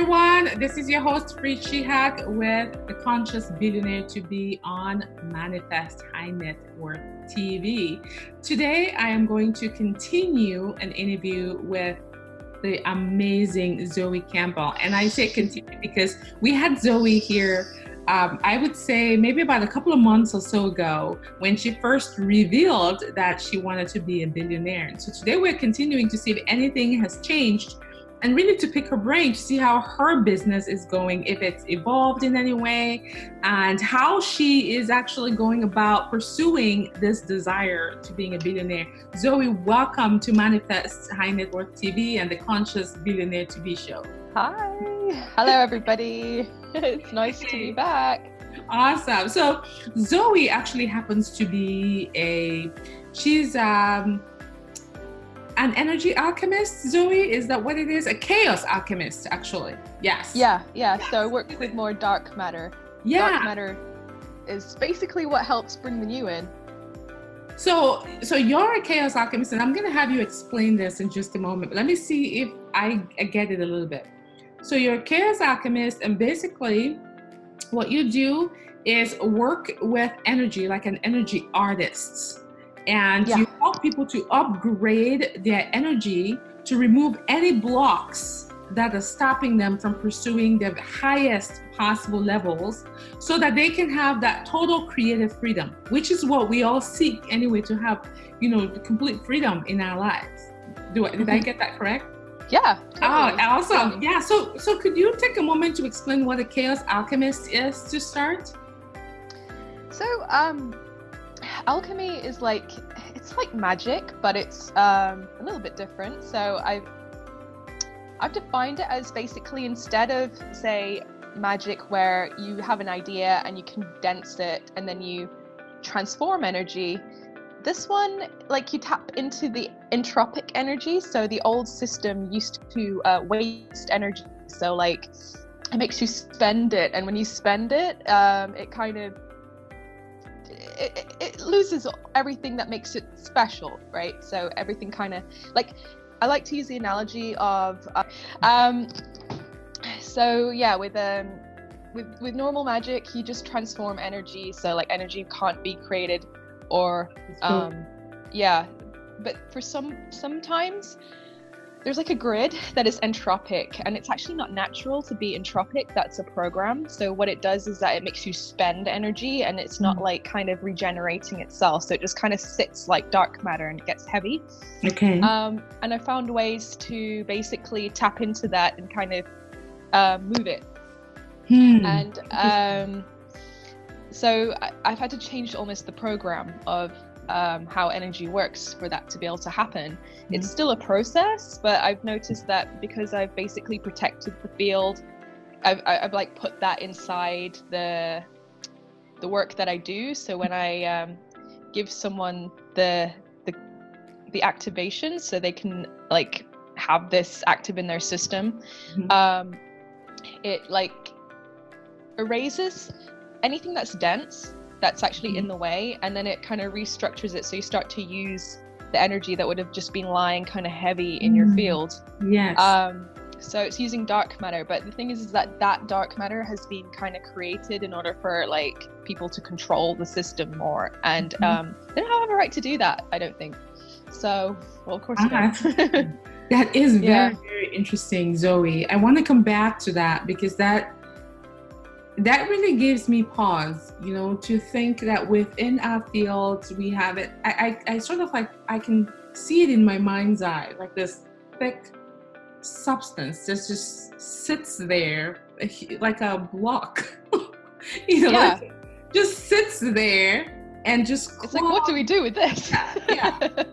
everyone, this is your host Fri Chihak with the Conscious Billionaire to Be on Manifest High Net Worth TV. Today I am going to continue an interview with the amazing Zoe Campbell. And I say continue because we had Zoe here, I would say maybe about a couple of months or so ago when she first revealed that she wanted to be a billionaire. And so today we're continuing to see if anything has changed and really to pick her brain to see how her business is going, if it's evolved in any way, and how she is actually going about pursuing this desire to being a billionaire. Zoe, welcome to Manifest High Net Worth TV and the Conscious Billionaire TV show. Hi. Hello, everybody. It's nice to be back. Awesome. So Zoe actually happens to be she's an energy alchemist. Zoe, is that what it is? A chaos alchemist, actually. Yes. Yeah. So I work with more dark matter. Yeah. Dark matter is basically what helps bring the new in. So you're a chaos alchemist, and I'm going to have you explain this in just a moment. But let me see if I get it a little bit. So you're a chaos alchemist, and basically what you do is work with energy, like an energy artist. And you help people to upgrade their energy to remove any blocks that are stopping them from pursuing their highest possible levels so that they can have that total creative freedom, which is what we all seek anyway, to have, complete freedom in our lives. Did I get that correct? Yeah. Totally. Oh, awesome. Yeah. So could you take a moment to explain what a chaos alchemist is to start? So, alchemy is it's like magic, but it's a little bit different. So I've defined it as basically, instead of, say, magic where you have an idea and you condense it and then you transform energy, this one, you tap into the entropic energy. So the old system used to waste energy. So it makes you spend it, and when you spend it, it kind of it loses everything that makes it special, right? So everything kind of I like to use the analogy of with normal magic, you just transform energy. So energy can't be created, or but for sometimes there's a grid that is entropic, and it's actually not natural to be entropic. That's a program. So what it does is that it makes you spend energy, and it's not kind of regenerating itself. So it just kind of sits like dark matter, and it gets heavy. Okay. And I found ways to basically tap into that and kind of move it. And so I've had to change almost the program of how energy works for that to be able to happen. It's still a process, but I've noticed that because I've basically protected the field, I've put that inside the work that I do. So when I give someone the activation, so they can have this active in their system, it erases anything that's dense, that's actually in the way, and then it kind of restructures it, so you start to use the energy that would have just been lying kind of heavy in your field. Yes. So it's using dark matter, but the thing is that dark matter has been kind of created in order for people to control the system more, and they don't have a right to do that, I don't think. So, well, of course you don't. That is very, very interesting, Zoe. I want to come back to that because that really gives me pause, to think that within our fields we have it. I sort of I can see it in my mind's eye, this thick substance that just sits there like a block, just sits there and just. It's what do we do with this? Yeah.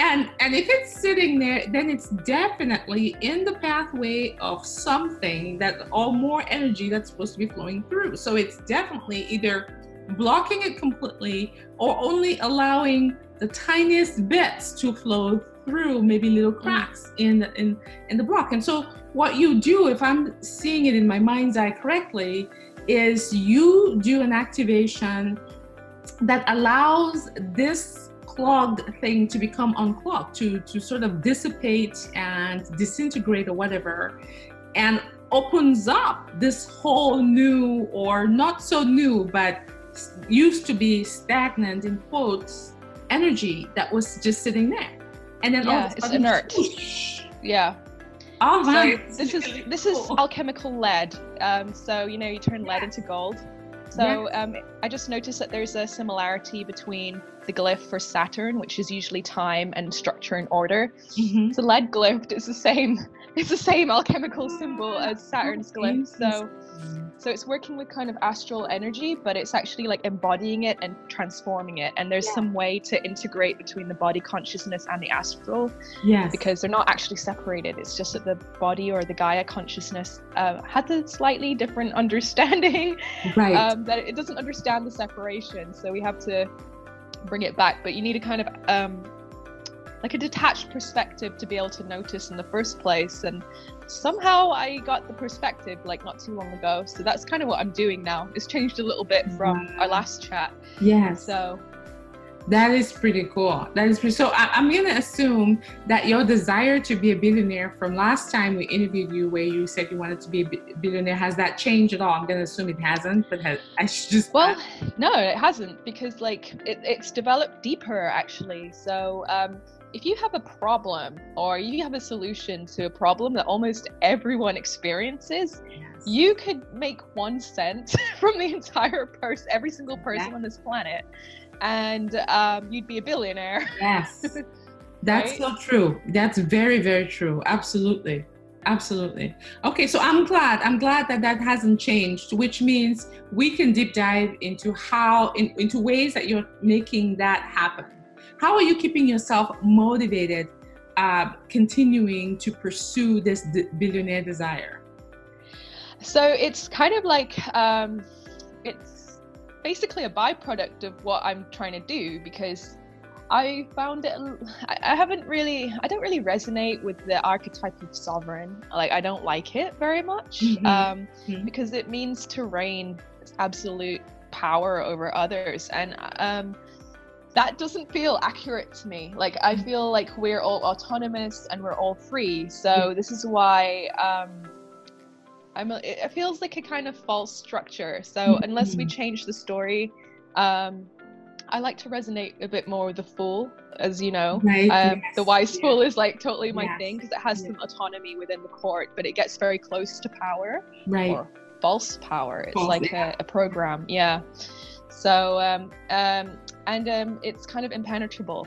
And if it's sitting there, then it's definitely in the pathway of something or more energy that's supposed to be flowing through. So it's definitely either blocking it completely or only allowing the tiniest bits to flow through, maybe little cracks in the block. And so what you do, if I'm seeing it in my mind's eye correctly, is you do an activation that allows this clogged thing to become unclogged, to sort of dissipate and disintegrate or whatever, and opens up this whole new, or not so new, but used to be stagnant in quotes, energy that was just sitting there. And then all of a sudden, it's inert. Whoosh. Yeah. Oh my. So this is alchemical lead. So you turn lead into gold. So I just noticed that there's a similarity between the glyph for Saturn, which is usually time and structure and order. Mm-hmm. So lead glyph is the same. It's the same alchemical symbol as Saturn's glyph. So it's working with kind of astral energy, but it's actually like embodying it and transforming it. And there's some way to integrate between the body consciousness and the astral. Yes. Because they're not actually separated. It's just that the body or the Gaia consciousness had a slightly different understanding. Right. That it doesn't understand the separation. So we have to bring it back. But you need a kind of like a detached perspective to be able to notice in the first place. And somehow I got the perspective like not too long ago. So that's kind of what I'm doing now. It's changed a little bit from our last chat. Yes. So that is pretty cool. So I'm going to assume that your desire to be a billionaire from last time we interviewed you, where you said you wanted to be a billionaire, has that changed at all? I'm going to assume it hasn't, but I should just... Well, no, it hasn't, because like it's developed deeper actually. So, if you have a problem, or you have a solution to a problem that almost everyone experiences, you could make 1 cent from the entire person, every single person on this planet, and you'd be a billionaire. Yes, that's right? So true. That's very, very true. Absolutely. Okay, so I'm glad that hasn't changed, which means we can deep dive into into ways that you're making that happen. How are you keeping yourself motivated, continuing to pursue this billionaire desire? So it's kind of like, it's basically a byproduct of what I'm trying to do, because I found it, I don't really resonate with the archetype of sovereign. Like, I don't like it very much, because it means to reign absolute power over others. And, that doesn't feel accurate to me. Like, I feel like we're all autonomous and we're all free. So this is why it feels like a kind of false structure. So unless we change the story, I like to resonate a bit more with the fool, as you know. The wise fool is like totally my thing, because it has some autonomy within the court, but it gets very close to power, or false power. It's like a program. So it's kind of impenetrable.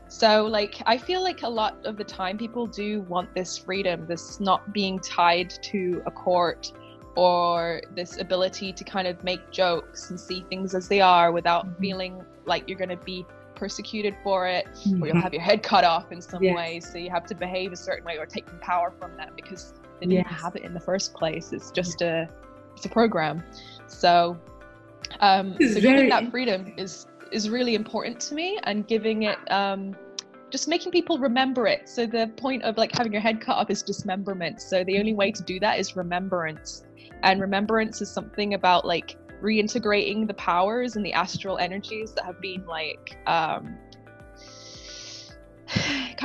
So like, I feel like a lot of the time people do want this freedom, this not being tied to a court, or this ability to kind of make jokes and see things as they are without feeling like you're going to be persecuted for it, or you'll have your head cut off in some way. So you have to behave a certain way or take the power from that, because they didn't have it in the first place. It's just it's a program. So giving that freedom is really important to me, and giving it, just making people remember it. So the point of like having your head cut off is dismemberment. So the only way to do that is remembrance. And remembrance is something about like reintegrating the powers and the astral energies that have been like, kind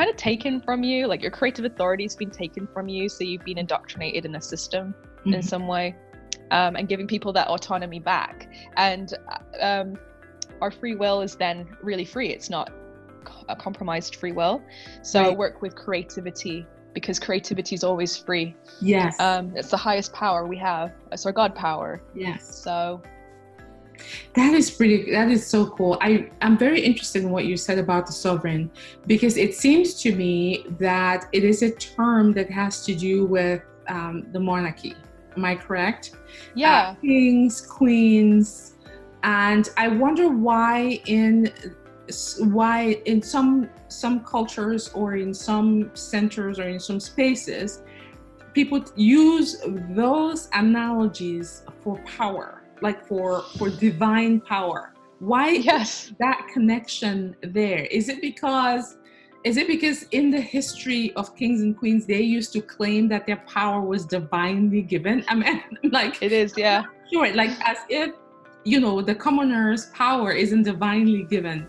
of taken from you. Like, your creative authority has been taken from you. So you've been indoctrinated in a system in some way. And giving people that autonomy back. And our free will is then really free. It's not a compromised free will. So I work with creativity, because creativity is always free. Yes. It's the highest power we have. It's our God power. Yes. So that is so cool. I'm very interested in what you said about the sovereign, because it seems to me that it is a term that has to do with the monarchy. Am I correct? Yeah. Kings, queens, and I wonder why in some cultures, or in some centers, or in some spaces, people use those analogies for power, like for divine power. Why is that connection there? Is it because in the history of kings and queens, they used to claim that their power was divinely given? I mean, like, it is, yeah. Sure, like as if the commoner's power isn't divinely given?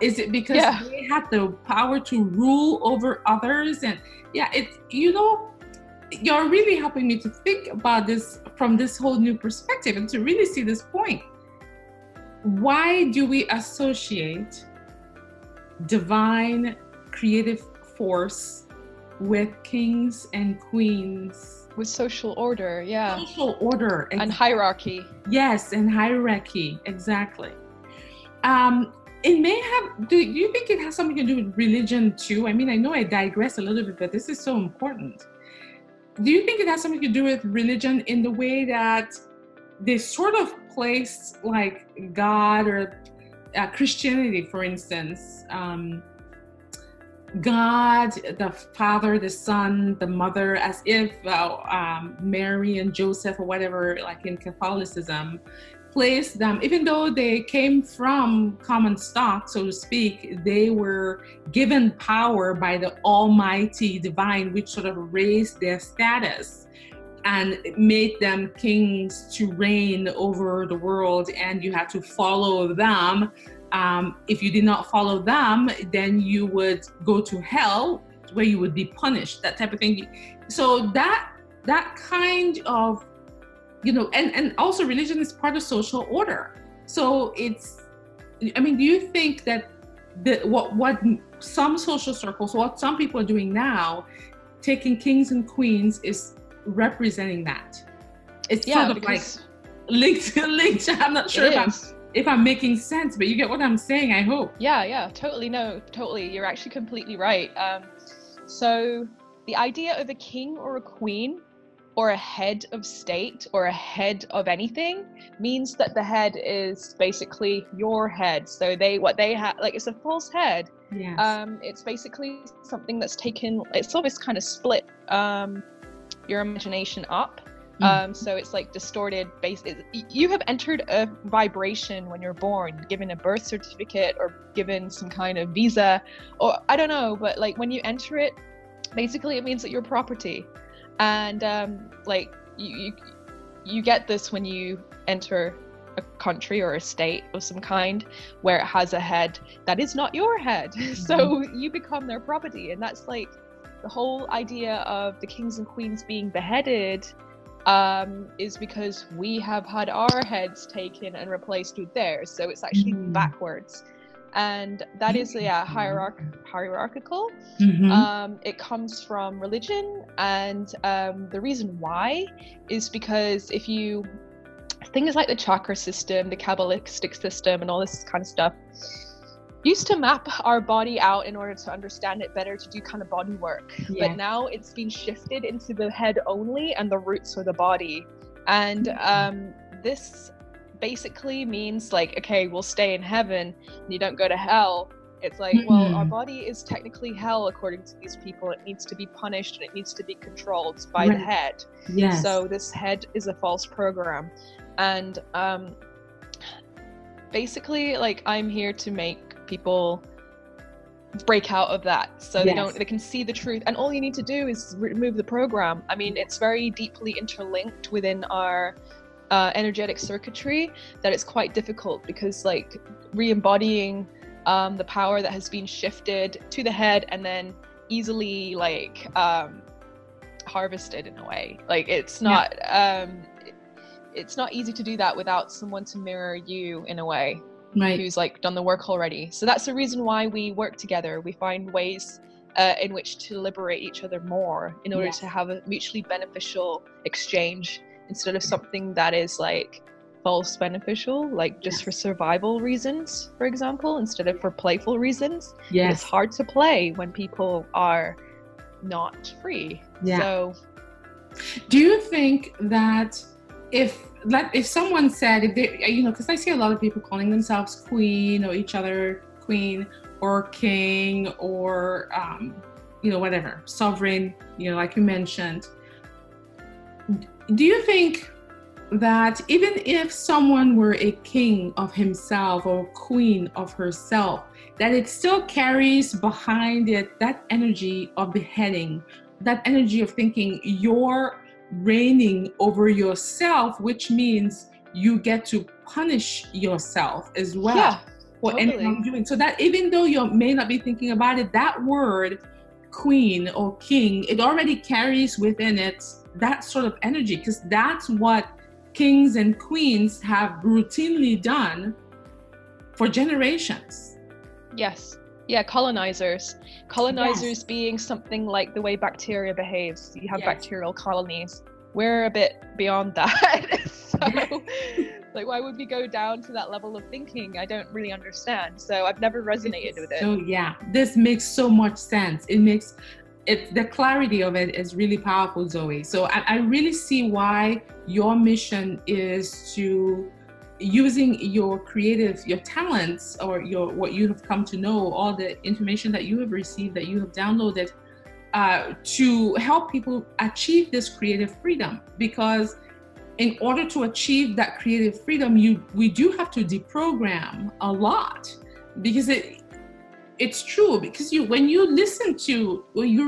Is it because they had the power to rule over others? And it's, you're really helping me to think about this from this whole new perspective and to really see this point. Why do we associate divine creative force with kings and queens? With social order, Social order. Exactly. And hierarchy. Yes, and hierarchy, exactly. It may have, do you think it has something to do with religion too? I mean, I know I digress a little bit, but this is so important. Do you think it has something to do with religion in the way that they sort of place like God or Christianity, for instance, God, the Father, the Son, the Mother, as if Mary and Joseph or whatever, like in Catholicism, place them, even though they came from common stock, so to speak, they were given power by the Almighty Divine, which sort of raised their status and made them kings to reign over the world, and you had to follow them. If you did not follow them, then you would go to hell, where you would be punished, that type of thing. So that kind of, and also religion is part of social order. So it's, I mean, do you think that what some social circles, what some people are doing now, taking kings and queens, is representing that? It's sort of like linked. I'm not sure if I'm making sense, but you get what I'm saying, I hope. Yeah, totally. No, totally. You're actually completely right. So the idea of a king or a queen or a head of state or a head of anything means that the head is basically your head. So what they have, like, it's a false head. Yes. It's basically something that's taken, it's always kind of split your imagination up. So it's like distorted you have entered a vibration when you're born, given a birth certificate or given some kind of visa, or I don't know, but like when you enter it, basically it means that you're property. And like you get this when you enter a country or a state of some kind where it has a head that is not your head. So you become their property, and that's like the whole idea of the kings and queens being beheaded is because we have had our heads taken and replaced with theirs. So it's actually backwards. And that is hierarchical. It comes from religion, and the reason why is because if you things like the chakra system, the Kabbalistic system, and all this kind of stuff used to map our body out in order to understand it better, to do kind of body work. But now it's been shifted into the head only, and the roots are the body. And this basically means like, okay, we'll stay in heaven and you don't go to hell. It's like, well, our body is technically hell according to these people. It needs to be punished and it needs to be controlled by the head. So this head is a false program. And basically, like, I'm here to make people break out of that, so they can see the truth, and all you need to do is remove the program. I mean, it's very deeply interlinked within our energetic circuitry that it's quite difficult, because like re-embodying the power that has been shifted to the head and then easily like harvested in a way, like it's not it's not easy to do that without someone to mirror you in a way, who's like done the work already. So that's the reason why we work together. We find ways in which to liberate each other more in order to have a mutually beneficial exchange, instead of something that is like false beneficial, like just for survival reasons, for example, instead of for playful reasons. It's hard to play when people are not free. So do you think that if someone said, if they, because I see a lot of people calling themselves queen, or each other queen or king, or whatever, sovereign, like you mentioned, do you think that even if someone were a king of himself or queen of herself, that it still carries behind it that energy of beheading, that energy of thinking you're reigning over yourself, which means you get to punish yourself as well. Yeah, for totally. any wrongdoing. So that even though you may not be thinking about it, that word queen or king, it already carries within it that sort of energy, because that's what kings and queens have routinely done for generations. Yes. Yeah, colonizers. Colonizers Yes. being something like the way bacteria behaves. You have Yes. bacterial colonies. We're a bit beyond that. So, like, why would we go down to that level of thinking? I don't really understand. So I've never resonated with it. So yeah, this makes so much sense. The clarity of it is really powerful, Zoe. So I really see why your mission is to using your talents, or what you have come to know, all the information that you have received, that you have downloaded, to help people achieve this creative freedom. Because in order to achieve that creative freedom, we do have to deprogram a lot, because it's true. Because when you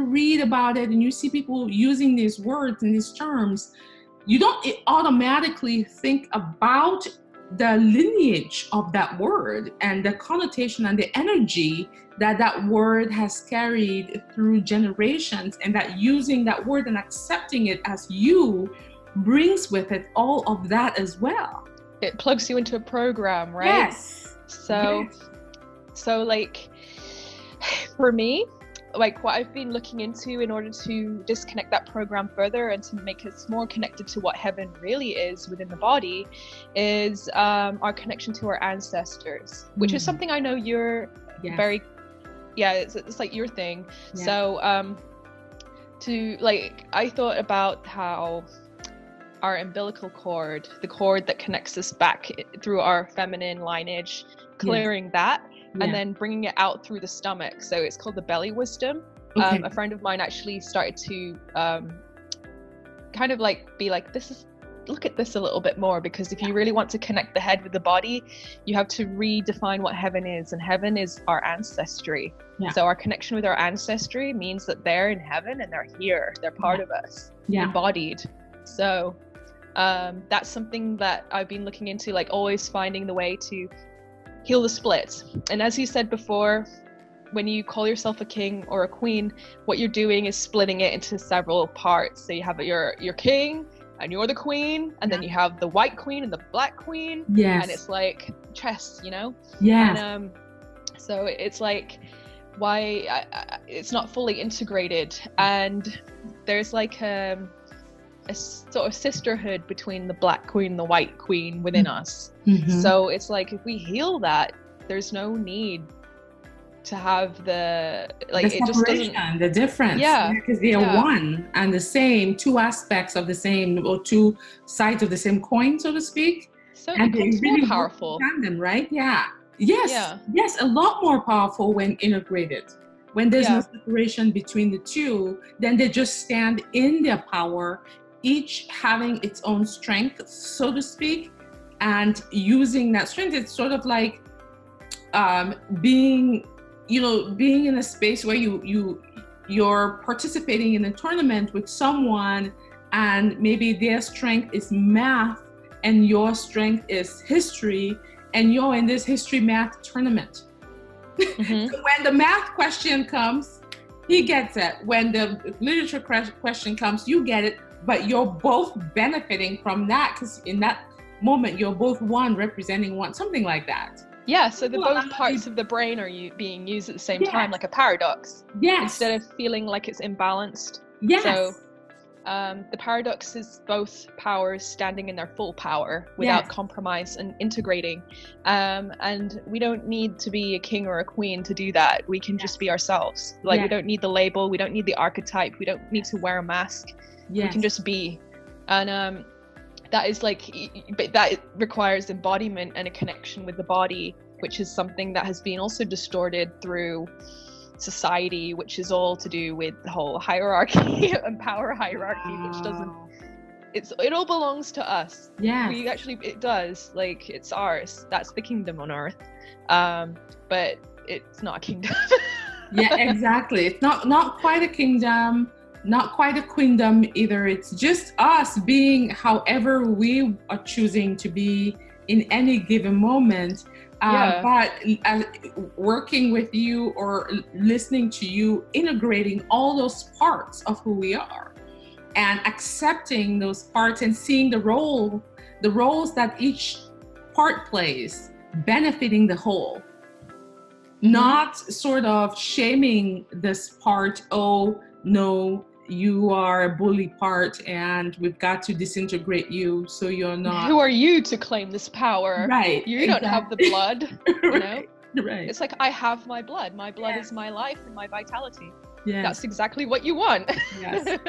read about it and you see people using these words and these terms, you don't automatically think about the lineage of that word and the connotation and the energy that word has carried through generations, and that using that word and accepting it as you brings with it all of that as well. It plugs you into a program, right? Yes. So like, for me, like, what I've been looking into in order to disconnect that program further and to make us more connected to what heaven really is within the body is our connection to our ancestors, which is something I know you're very, it's like your thing. Yeah. So I thought about how our umbilical cord, the cord that connects us back through our feminine lineage, clearing that. And then bringing it out through the stomach. So it's called the belly wisdom. Okay. A friend of mine actually started to kind of like be like, look at this a little bit more, because if you really want to connect the head with the body, you have to redefine what heaven is. And heaven is our ancestry. Yeah. So our connection with our ancestry means that they're in heaven and they're here. They're part of us, embodied. So that's something that I've been looking into, like always finding the way to heal the split. And as you said before, when you call yourself a king or a queen, what you're doing is splitting it into several parts. So you have your king, and you're the queen, and then you have the white queen and the black queen. Yes. And it's like chess, you know? Yeah. And so it's like, why it's not fully integrated, and there's like a sort of sisterhood between the black queen and the white queen within us. Mm-hmm. So it's like, if we heal that, there's no need to have the it just doesn't, the difference. Yeah, because they are one and the same, two aspects of the same, or two sides of the same coin, so to speak. So it becomes really more powerful. Tandem, right? Yeah. Yes, a lot more powerful when integrated. When there's no separation between the two, then they just stand in their power, each having its own strength, so to speak, and using that strength. It's sort of like being in a space where you're participating in a tournament with someone, and maybe their strength is math and your strength is history, and you're in this history math tournament. Mm-hmm. So when the math question comes, he gets it. When the literature question comes, you get it. But you're both benefiting from that, because in that moment, you're both one representing one, something like that. Yeah, so both parts of the brain are being used at the same time, like a paradox. Yes. Instead of feeling like it's imbalanced. Yes. So the paradox is both powers standing in their full power without compromise and integrating. And we don't need to be a king or a queen to do that. We can just be ourselves. Like, we don't need the label. We don't need the archetype. We don't need to wear a mask. We can just be. And that is that requires embodiment and a connection with the body, which is something that has been also distorted through society, which is all to do with the whole hierarchy and power hierarchy, which doesn't, it all belongs to us. Yeah, it does, like, it's ours. That's the kingdom on earth, but it's not a kingdom. Yeah, exactly. It's not quite a kingdom, not quite a queendom either. It's just us being however we are choosing to be in any given moment. But working with you or listening to you, integrating all those parts of who we are and accepting those parts and seeing the roles that each part plays, benefiting the whole, not sort of shaming this part. Oh, no, you are a bully part and we've got to disintegrate you so you're not. Who are you to claim this power? Right. You don't have the blood. You know? Right. It's like, I have my blood. My blood is my life and my vitality. Yeah. That's exactly what you want. Yes.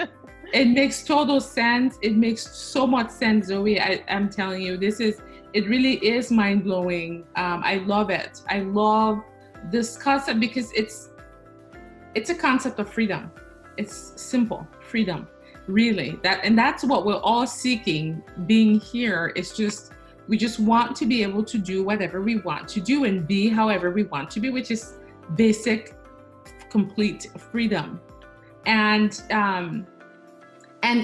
It makes total sense. It makes so much sense, Zoe. I'm telling you, it really is mind-blowing. I love it. I love this concept because it's a concept of freedom. It's simple, freedom, really. That's what we're all seeking. Being here is we just want to be able to do whatever we want to do and be however we want to be, which is basic, complete freedom. And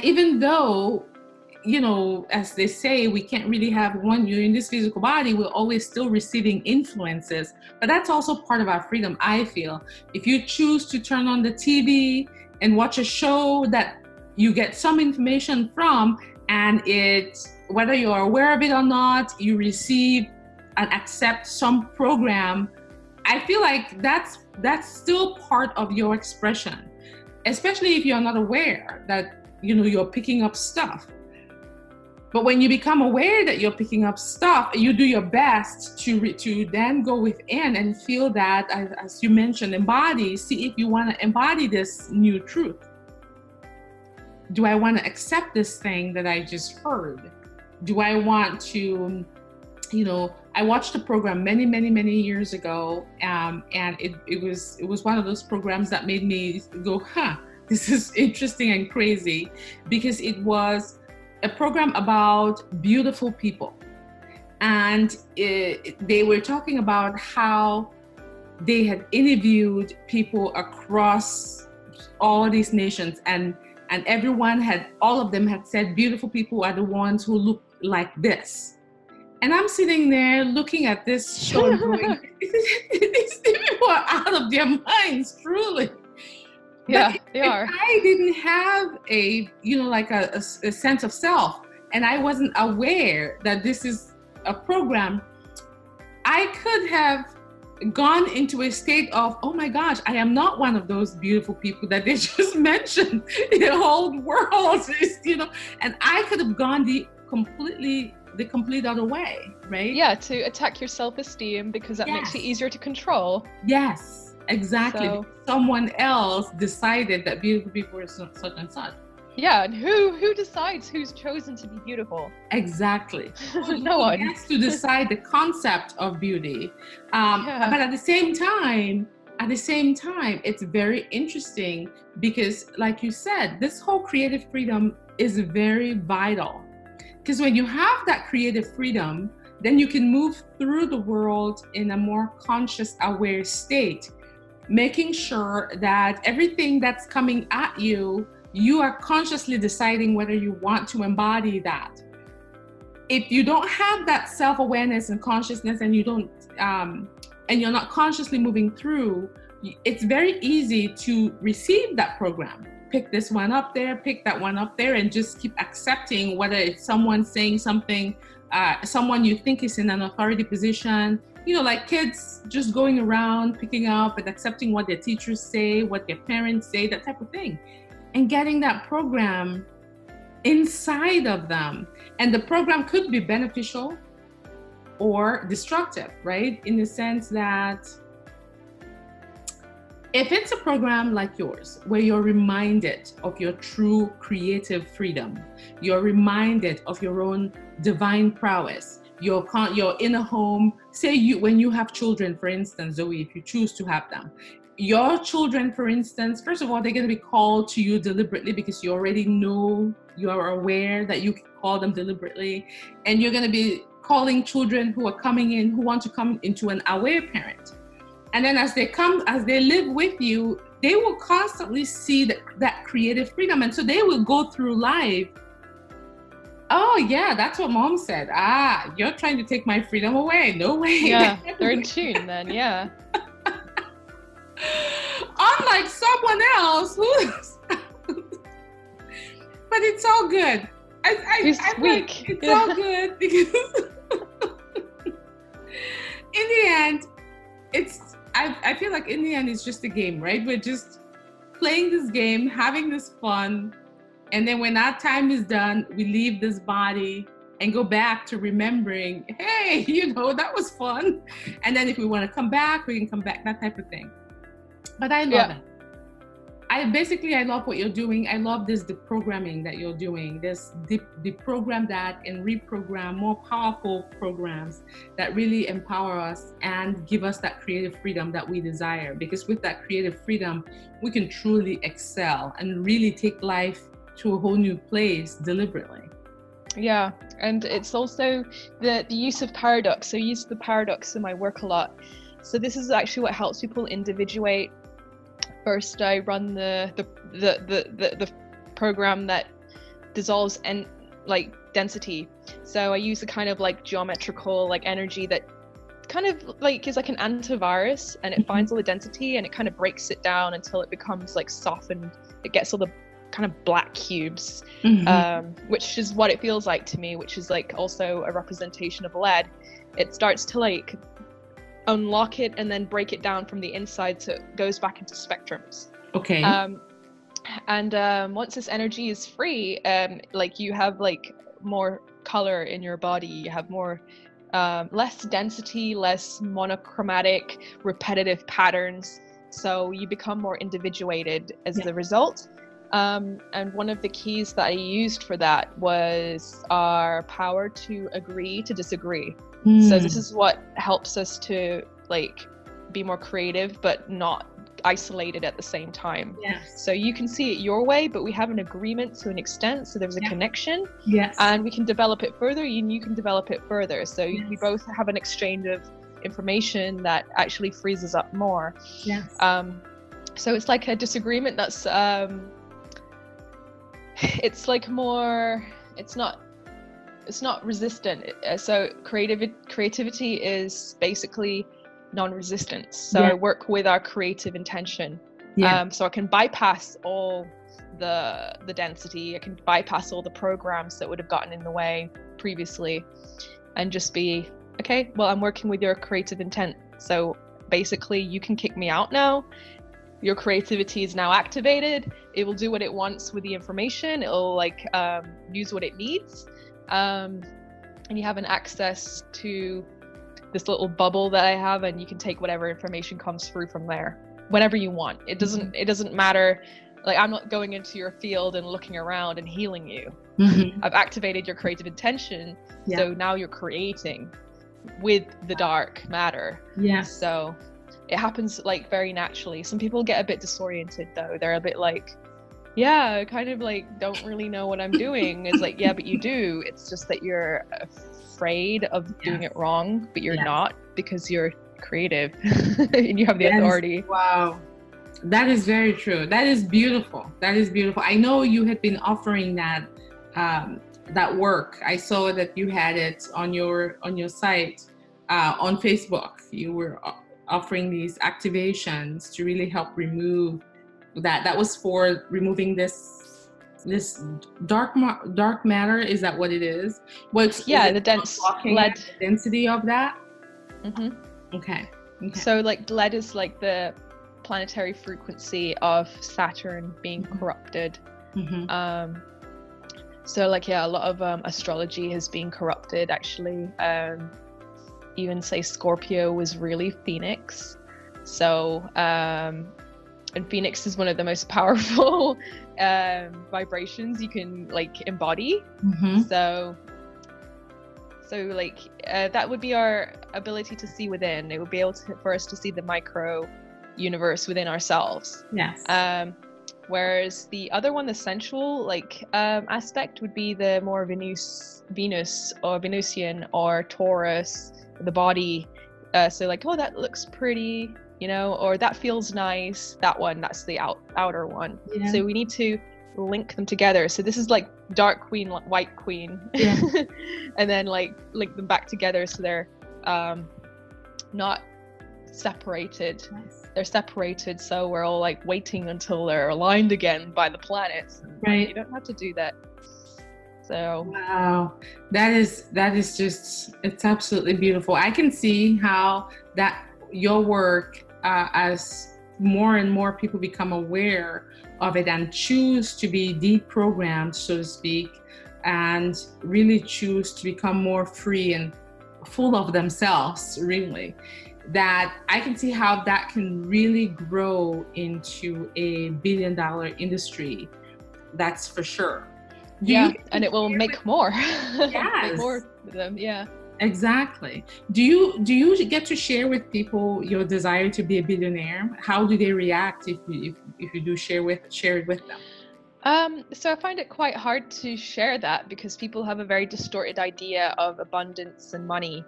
even though, you know, as they say, we can't really have you're in this physical body, we're always still receiving influences, but that's also part of our freedom, I feel. If you choose to turn on the TV and watch a show that you get some information from, and whether you're aware of it or not, you receive and accept some program, I feel like that's still part of your expression, especially if you're not aware that, you know, you're picking up stuff. But when you become aware that you're picking up stuff, you do your best to then go within and feel that, as you mentioned, embody, see if you want to embody this new truth. Do I want to accept this thing that I just heard? Do I want to, you know, I watched a program many, many, many years ago, and it was one of those programs that made me go, this is interesting and crazy, because it was a program about beautiful people. And they were talking about how they had interviewed people across all these nations, and all of them had said beautiful people are the ones who look like this. And I'm sitting there looking at this show and going, these people are out of their minds, truly. Yeah, they are. I didn't have a sense of self, and I wasn't aware that this is a program, I could have gone into a state of, oh my gosh, I am not one of those beautiful people that they just mentioned. The whole world is, you know, and I could have gone the complete other way, right? Yeah, to attack your self-esteem because that makes it easier to control. Yes. Exactly. So, someone else decided that beautiful people are such and such. Yeah, and who decides who's chosen to be beautiful? Exactly. No one gets to decide the concept of beauty. But at the same time, it's very interesting because, like you said, this whole creative freedom is very vital. Because when you have that creative freedom, then you can move through the world in a more conscious, aware state, making sure that everything that's coming at you, you are consciously deciding whether you want to embody that. If you don't have that self-awareness and consciousness, and you don't, and you're not consciously moving through, it's very easy to receive that program. Pick this one up there, pick that one up there, and just keep accepting whether it's someone saying something, someone you think is in an authority position, you know, like kids just going around picking up and accepting what their teachers say, what their parents say, that type of thing, and getting that program inside of them. And the program could be beneficial or destructive, right? In the sense that if it's a program like yours, where you're reminded of your true creative freedom, you're reminded of your own divine prowess, your inner home, when you have children, for instance, Zoe, if you choose to have them, your children, for instance, first of all, they're going to be called to you deliberately because you already know, you are aware that you can call them deliberately, and you're going to be calling children who are coming in, who want to come into an aware parent. And then as they live with you, they will constantly see that creative freedom. And so they will go through life Oh yeah, that's what mom said. Ah, you're trying to take my freedom away. No way. Yeah, they're in tune then, yeah. Unlike someone else who's but it's all good. I weak. Like it's all good because in the end, I feel like in the end it's just a game, right? We're just playing this game, having this fun, and then when our time is done, we leave this body and go back to remembering, hey, that was fun. And then if we want to come back, we can come back, that type of thing. But I love it. I love what you're doing. I love this deprogramming that you're doing. This deprogram that and reprogram more powerful programs that really empower us and give us that creative freedom that we desire. Because with that creative freedom, we can truly excel and really take life to a whole new place deliberately. Yeah, and it's also the use of paradox. So I use the paradox in my work a lot. So this is actually what helps people individuate. First, I run the program that dissolves and like density. So I use a kind of like geometrical like energy that kind of like is like an antivirus, and it finds all the density and it kind of breaks it down until it becomes like softened. It gets all the kind of black cubes, which is what it feels like to me, which is like also a representation of lead. It starts to like unlock it and then break it down from the inside, so it goes back into spectrums. Okay. And once this energy is free, like you have like more color in your body, you have more less density, less monochromatic repetitive patterns, so you become more individuated as the result. And one of the keys that I used for that was our power to agree to disagree. So this is what helps us to like be more creative, but not isolated at the same time. Yes. So you can see it your way, but we have an agreement to an extent. So there's a connection. Yes. And we can develop it further, and you can develop it further. So we both have an exchange of information that actually frees us up more. Yes. So it's like a disagreement that's it's like more, it's not resistant. So creativity is basically non-resistance. So I work with our creative intention. So I can bypass all the density. I can bypass all the programs that would have gotten in the way previously, and just be, okay, well, I'm working with your creative intent. So basically you can kick me out now. Your creativity is now activated. It will do what it wants with the information. It'll like use what it needs. And you have an access to this little bubble that I have, and you can take whatever information comes through from there whenever you want. It doesn't matter. Like, I'm not going into your field and looking around and healing you. I've activated your creative intention. So now you're creating with the dark matter. So it happens like very naturally. Some people get a bit disoriented though. They're a bit like, yeah, kind of like, don't really know what I'm doing. It's like, yeah, but you do. It's just that you're afraid of doing it wrong, but you're not, because you're creative and you have the authority. Wow. That is very true. That is beautiful. That is beautiful. I know you had been offering that that work. I saw that you had it on your site on Facebook. You were offering these activations to really help remove that was for removing this dark matter. Is that what it is? The dense lead density of that. Okay. So like lead is like the planetary frequency of Saturn being corrupted. So like, a lot of astrology has been corrupted actually. Even say Scorpio was really Phoenix. So and Phoenix is one of the most powerful vibrations you can like embody. So like that would be our ability to see within. It would be able for us to see the micro universe within ourselves. Whereas the other one, the sensual like aspect, would be the more Venus or Venusian or Taurus, the body. So like, oh, that looks pretty, or that feels nice. That one, that's the outer one. So we need to link them together. So this is like dark queen, white queen, yeah. and then like link them back together so they're not separated. Nice. They're separated, so we're all like waiting until they're aligned again by the planets. Right. You don't have to do that. So wow, that is just, it's absolutely beautiful. I can see how that your work, as more and more people become aware of it and choose to be deprogrammed, so to speak, and really choose to become more free and full of themselves, really, that I can see how that can really grow into a billion-dollar industry. That's for sure. And it will make more. Yes. Make more of them. Yeah. Exactly. Do you get to share with people your desire to be a billionaire? How do they react if you do share it with them? So I find it quite hard to share that because people have a very distorted idea of abundance and money.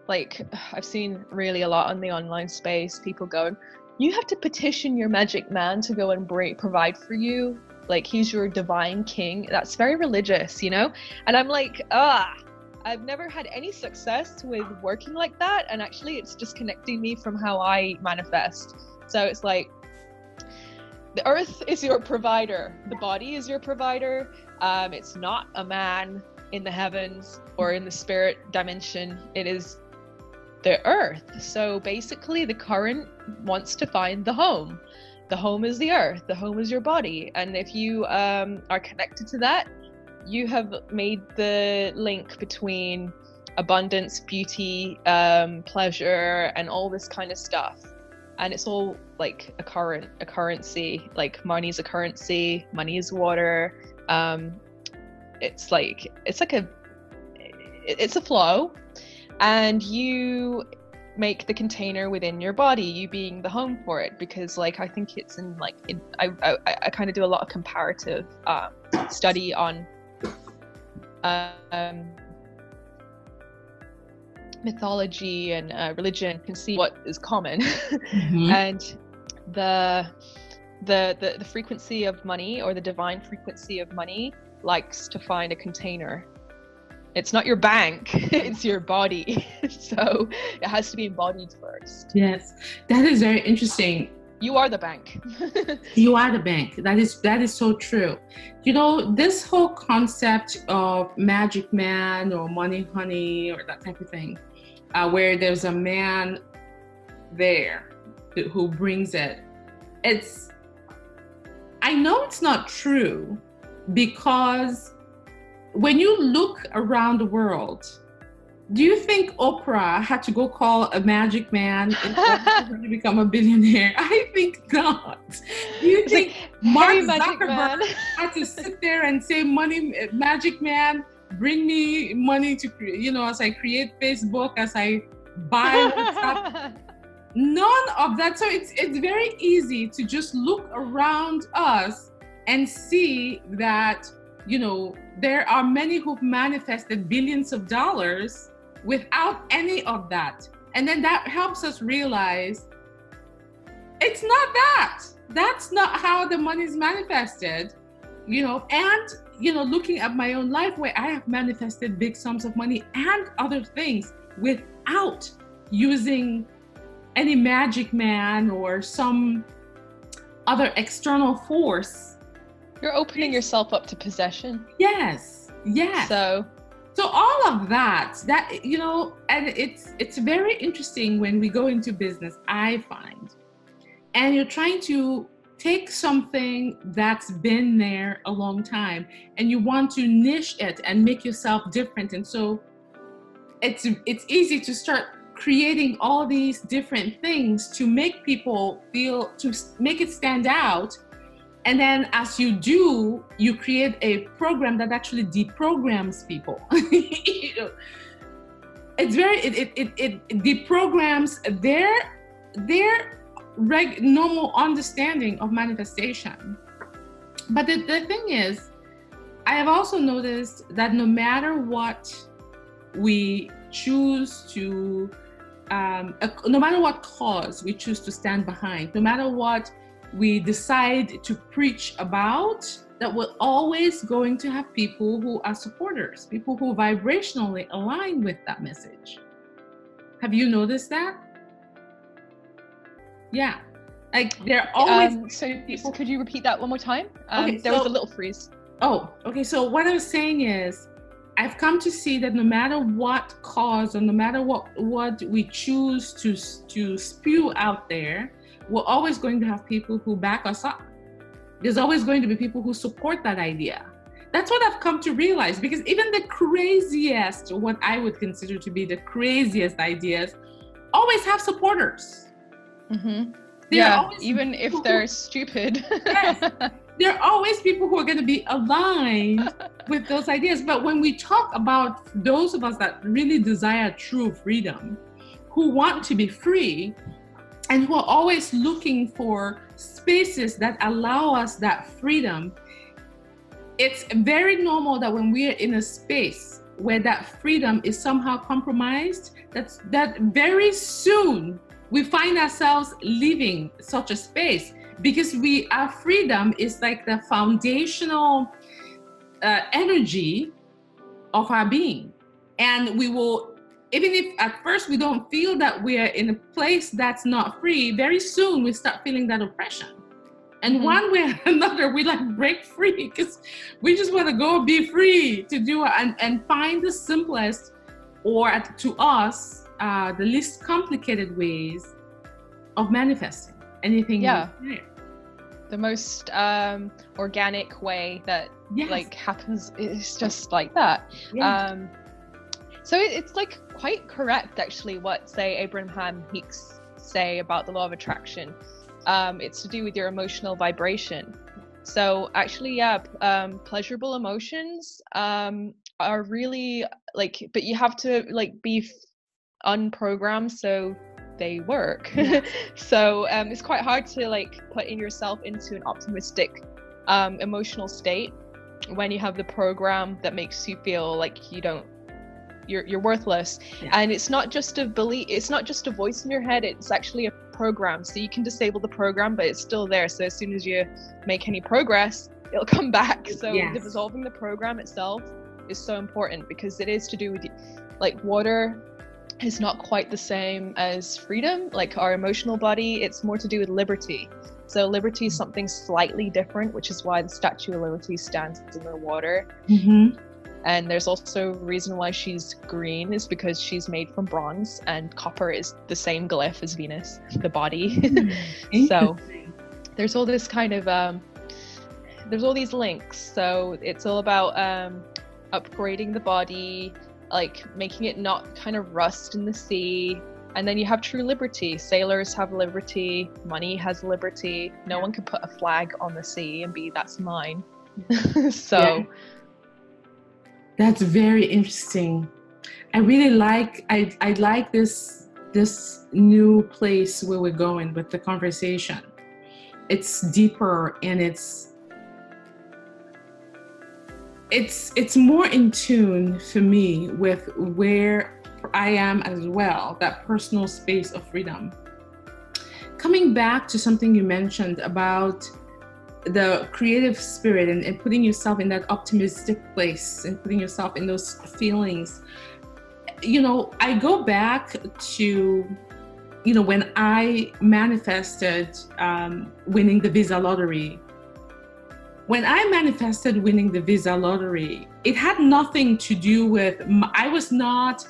Like I've seen really a lot on the online space, people going, you have to petition your magic man to go and provide for you. Like he's your divine king. That's very religious, you know? And I'm like, I've never had any success with working like that. And actually it's disconnecting me from how I manifest. So it's like, the earth is your provider. The body is your provider. It's not a man in the heavens or in the spirit dimension. It is the earth. So basically the current wants to find the home. The home is the earth. The home is your body. And if you are connected to that, you have made the link between abundance, beauty, pleasure, and all this kind of stuff. And it's all like a currency, like money's a currency, money is water. It's a flow, and you make the container within your body, you being the home for it, because like I think it's I kind of do a lot of comparative study on mythology and religion, can see what is common. Mm-hmm. And the frequency of money, or the divine frequency of money, likes to find a container. It's not your bank, it's your body. So it has to be embodied first. Yes, that is very interesting. You are the bank. You are the bank. That is so true. You know, this whole concept of magic man or money honey or that type of thing, where there's a man there who brings it. I know it's not true, because when you look around the world, do you think Oprah had to go call a magic man in order to become a billionaire? I think not. Do you think Mark Zuckerberg had to sit there and say, "Money, magic man, bring me money to create, as I create Facebook, as I buy WhatsApp"? None of that. So it's very easy to just look around us and see that, there are many who've manifested billions of dollars without any of that. And then that helps us realize it's not that. That's not how the money is manifested, and, looking at my own life where I have manifested big sums of money and other things without using any magic man or some other external force. You're opening yourself up to possession. Yes. So all of that, and it's very interesting when we go into business, I find, and you're trying to take something that's been there a long time and you want to niche it and make yourself different. And so it's easy to start creating all these different things to make people feel, to make it stand out. And then as you do, you create a program that actually deprograms people. It deprograms their normal understanding of manifestation. But the thing is, I have also noticed that no matter what we choose to, no matter what cause we choose to stand behind, no matter what we decide to preach about, that we're always going to have people who are supporters, people who vibrationally align with that message. Have you noticed that? Yeah. Like they're always so could you repeat that one more time? Okay, there was a little freeze. Oh, okay. So what I was saying is, I've come to see that no matter what cause or no matter what we choose to spew out there, we're always going to have people who back us up. There's always going to be people who support that idea. That's what I've come to realize, because even the craziest, what I would consider to be the craziest ideas, always have supporters. Mm-hmm. Yeah, even if they're stupid. Yes. There are always people who are going to be aligned with those ideas. But when we talk about those of us that really desire true freedom, who want to be free, and who are always looking for spaces that allow us that freedom, it's very normal that when we are in a space where that freedom is somehow compromised, that very soon we find ourselves leaving such a space, because our freedom is like the foundational energy of our being. And we will, even if at first we don't feel that we are in a place that's not free, very soon we start feeling that oppression. And one way or another, we like break free, because we just want to go be free to do and find the simplest, or to us, the least complicated ways of manifesting anything. Yeah. The most organic way that like happens is just like that. Yes. So it's like quite correct actually what say Abraham Hicks say about the law of attraction. It's to do with your emotional vibration. So actually, pleasurable emotions are really like, but you have to like be unprogrammed so they work. Yeah. So it's quite hard to like put in yourself into an optimistic emotional state when you have the program that makes you feel like you're worthless. Yeah. And it's not just a belief, it's not just a voice in your head, it's actually a program. So you can disable the program, but it's still there. So as soon as you make any progress, it'll come back. So dissolving the program itself is so important, because it is to do with like water is not quite the same as freedom, like our emotional body. It's more to do with liberty. So liberty is something slightly different, which is why the Statue of Liberty stands in the water. Mm-hmm. And there's also a reason why she's green, is because she's made from bronze, and copper is the same glyph as Venus, the body. So there's all this kind of there's all these links. So it's all about upgrading the body, like making it not kind of rust in the sea. And then you have true liberty. Sailors have liberty, money has liberty. No one can put a flag on the sea and be, that's mine. So that's very interesting. I really like, I like this new place where we're going with the conversation. It's deeper, and it's more in tune for me with where I am as well, that personal space of freedom. Coming back to something you mentioned about the creative spirit and putting yourself in that optimistic place and putting yourself in those feelings. You know, I go back to, you know, when I manifested winning the Visa lottery. When I manifested winning the Visa lottery, it had nothing to do with, I was not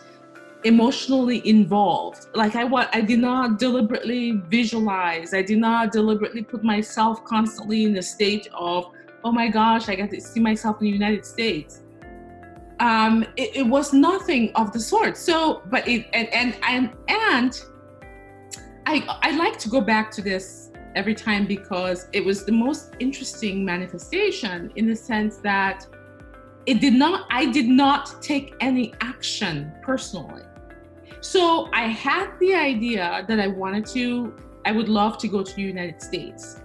emotionally involved. Like I did not deliberately visualize. I did not deliberately put myself constantly in a state of, oh my gosh, I got to see myself in the United States. It was nothing of the sort. So, but I like to go back to this every time, because it was the most interesting manifestation in the sense that I did not take any action personally. So I had the idea that I would love to go to the United States,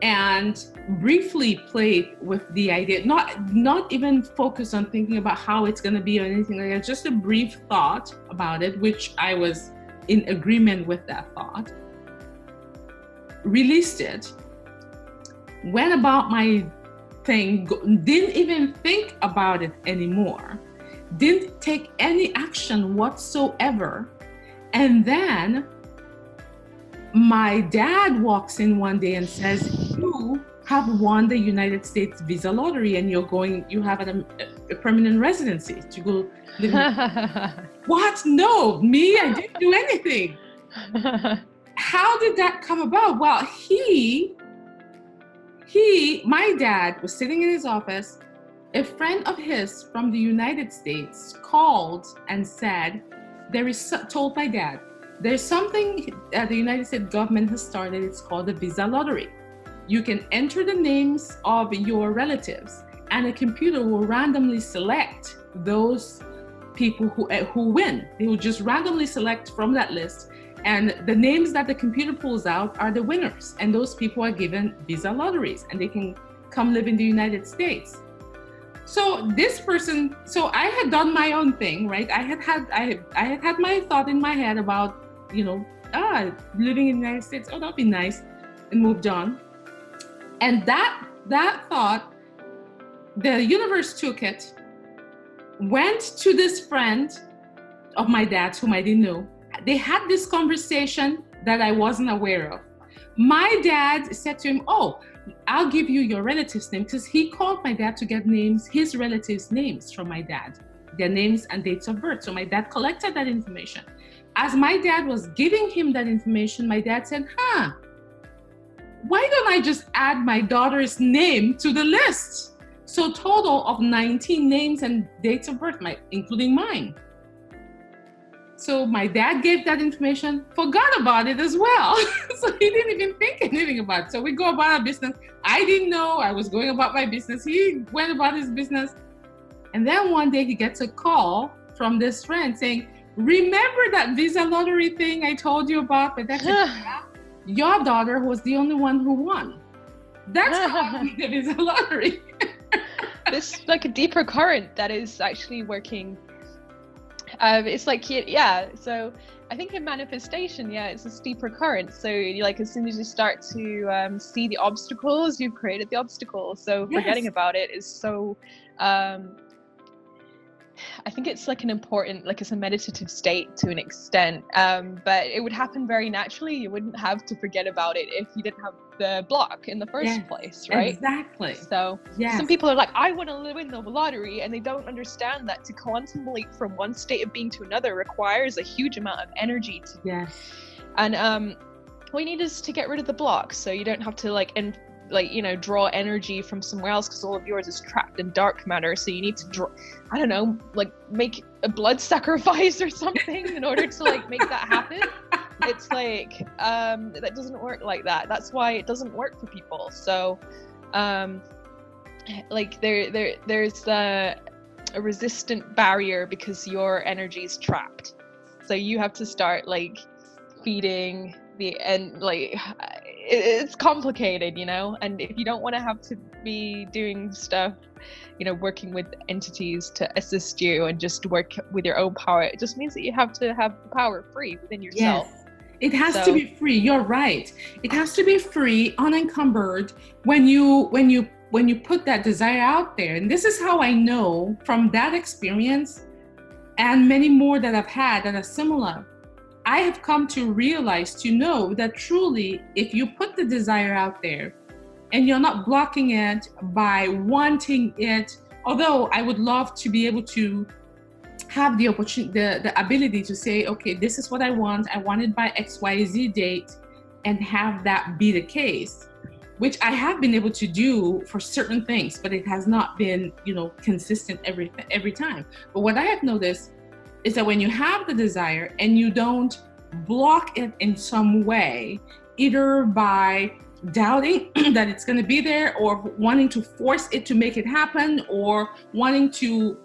and briefly played with the idea, not even focus on thinking about how it's going to be or anything like that, just a brief thought about it, which I was in agreement with that thought. Released it, went about my thing, didn't even think about it anymore, didn't take any action whatsoever. And then my dad walks in one day and says, you have won the United States visa lottery and you have a permanent residency to go live in. What? No, me? I didn't do anything. How did that come about? Well, my dad was sitting in his office. A friend of his from the United States called and said, told my dad, there's something that the United States government has started. It's called the visa lottery. You can enter the names of your relatives and a computer will randomly select those people who win. They will just randomly select from that list. And the names that the computer pulls out are the winners. And those people are given visa lotteries and they can come live in the United States. So this person, so I had done my own thing, right? I had had my thought in my head about, living in the United States. Oh, that'd be nice, and moved on. And that thought, the universe took it, went to this friend of my dad's whom I didn't know. They had this conversation that I wasn't aware of. My dad said to him, oh, I'll give you your relatives' name, because he called my dad to get names, his relatives' names from my dad, their names and dates of birth. So my dad collected that information. As my dad was giving him that information, my dad said, why don't I just add my daughter's name to the list? So total of 19 names and dates of birth, including mine. So my dad gave that information, forgot about it as well. So he didn't even think anything about it. So we go about our business. I didn't know I was going about my business. He went about his business. And then one day he gets a call from this friend saying, remember that visa lottery thing I told you about? But that's your daughter was the only one who won. That's how I won the visa lottery. This is like a deeper current that is actually working. It's like, so I think in manifestation, it's a steeper current. So like as soon as you start to see the obstacles, you've created the obstacle. So forgetting about it is so, I think it's like an important, like it's a meditative state to an extent, but it would happen very naturally. You wouldn't have to forget about it if you didn't have the block in the first place, right? Exactly. So some people are like, I want to win the lottery, and they don't understand that to quantum leap from one state of being to another requires a huge amount of energy. And what you need is to get rid of the block, so you don't have to draw energy from somewhere else, because all of yours is trapped in dark matter. So you need to draw, I don't know, like make a blood sacrifice or something in order to like make that happen. It's like that doesn't work like that. That's why it doesn't work for people. So like there's a resistant barrier because your energy is trapped. So you have to start like feeding it's complicated, and if you don't want to have to be doing stuff, working with entities to assist you and just work with your own power, it just means that you have to have the power free within yourself. Yes. It has to be free. You're right. It has to be free, unencumbered when you put that desire out there. And this is how I know from that experience and many more that I've had that are similar. I have come to realize, to know that truly, if you put the desire out there and you're not blocking it by wanting it, although I would love to be able to have the opportunity, the ability to say, okay, this is what I want it by XYZ date, and have that be the case, which I have been able to do for certain things, but it has not been, consistent every time. But what I have noticed is that when you have the desire and you don't block it in some way, either by doubting that it's going to be there, or wanting to force it to make it happen, or wanting to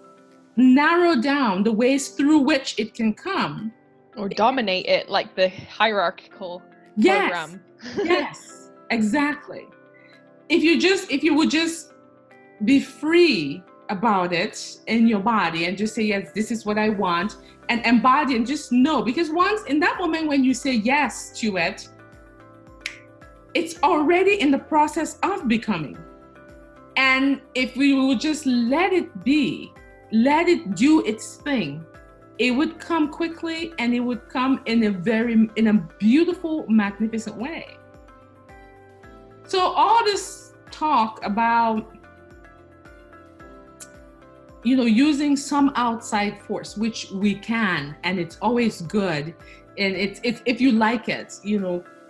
narrow down the ways through which it can come, or dominate it like the hierarchical program. Yes, exactly. If you would just be free about it in your body and just say, yes, this is what I want, and embody and just know, because once in that moment when you say yes to it, it's already in the process of becoming. And if we would just let it be, let it do its thing, it would come quickly, and it would come in a beautiful, magnificent way. So all this talk about, using some outside force, which we can, and it's always good, and it's if you like it,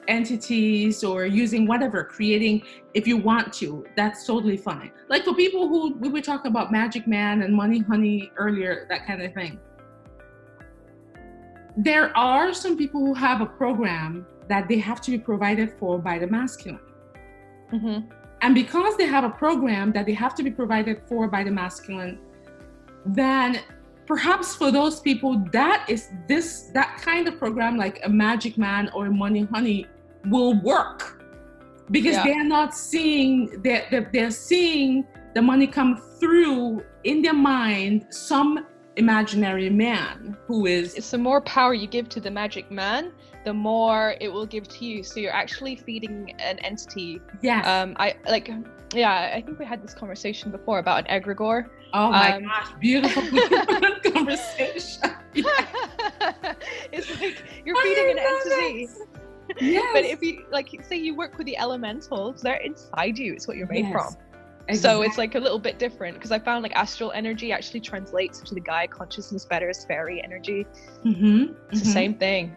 entities, or using whatever, creating, if you want to, that's totally fine. Like for people who, we were talking about Magic Man and Money Honey earlier, that kind of thing. There are some people who have a program that they have to be provided for by the masculine. Mm-hmm. And because they have a program that they have to be provided for by the masculine, then perhaps for those people, that kind of program, like a Magic Man or a Money Honey, will work, because they're not seeing, they're seeing the money come through in their mind, some imaginary man who is. It's the more power you give to the Magic Man, the more it will give to you. So you're actually feeding an entity. Yes. I think we had this conversation before about an egregore. Oh my gosh, beautiful conversation. It's like you're feeding an entity. Yes. But if you, like, say you work with the elementals, they're inside you. It's what you're made from. Exactly. So it's like a little bit different, because I found like astral energy actually translates to the Gaia consciousness better as fairy energy. Mm-hmm. It's the same thing.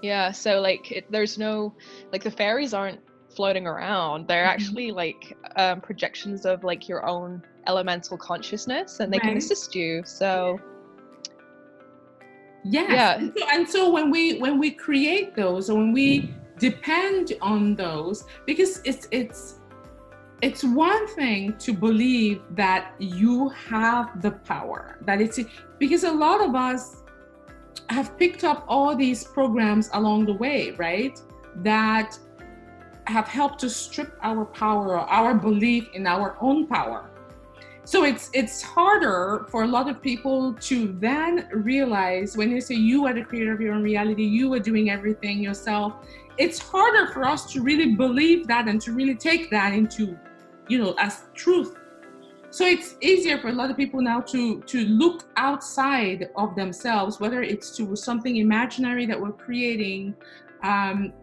Yeah, so like there's no, like, the fairies aren't floating around. They're actually like projections of like your own elemental consciousness, and they can assist you. So yes. And so when we create those, or when we depend on those, because it's one thing to believe that you have the power, that it's, because a lot of us have picked up all these programs along the way, right, that have helped to strip our power, or our belief in our own power. So it's harder for a lot of people to then realize, when they say you are the creator of your own reality, you are doing everything yourself, it's harder for us to really believe that and to really take that into, as truth. So it's easier for a lot of people now to look outside of themselves, whether it's to something imaginary that we're creating,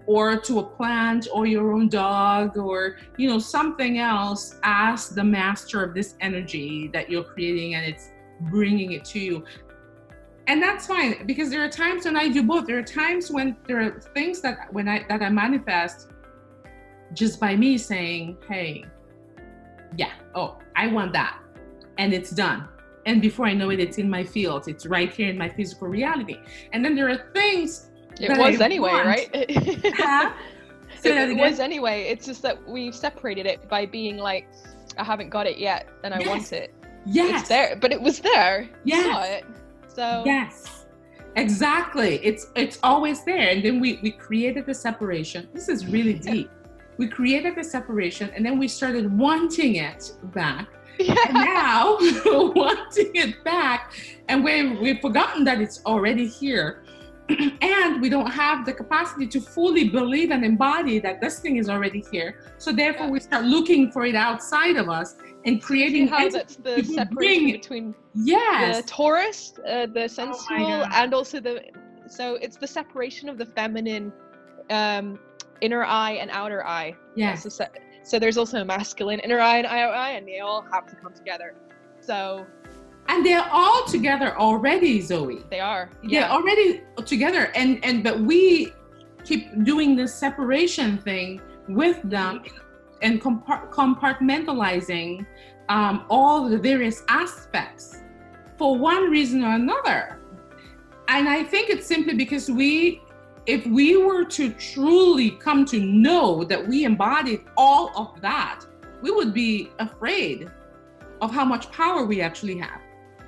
or to a plant, or your own dog, or something else, as the master of this energy that you're creating, and it's bringing it to you. And that's fine, because there are times when I do both. There are times when there are things that I manifest just by me saying, hey, I want that, and it's done. And before I know it, it's in my field. It's right here in my physical reality. And then there are things it was anyway, right? Say that again. It was anyway. It's just that we've separated it by being like, I haven't got it yet, and I want it. Yes. It's there, but it was there. Yes. You saw it. So yes, exactly. It's always there. And then we created the separation. This is really deep. We created the separation, and then we started wanting it back. Yeah. And now we're wanting it back, and we've forgotten that it's already here. And we don't have the capacity to fully believe and embody that this thing is already here. So therefore we start looking for it outside of us and creating. How that's the separation between the Taurus, the sensual, and also so it's the separation of the feminine, inner eye and outer eye. Yes. So there's also a masculine inner eye and outer eye, and they all have to come together. So. And they're all together already, Zoe. They are. They're already together, but we keep doing this separation thing with them, and compartmentalizing all the various aspects for one reason or another. And I think it's simply because if we were to truly come to know that we embodied all of that, we would be afraid of how much power we actually have.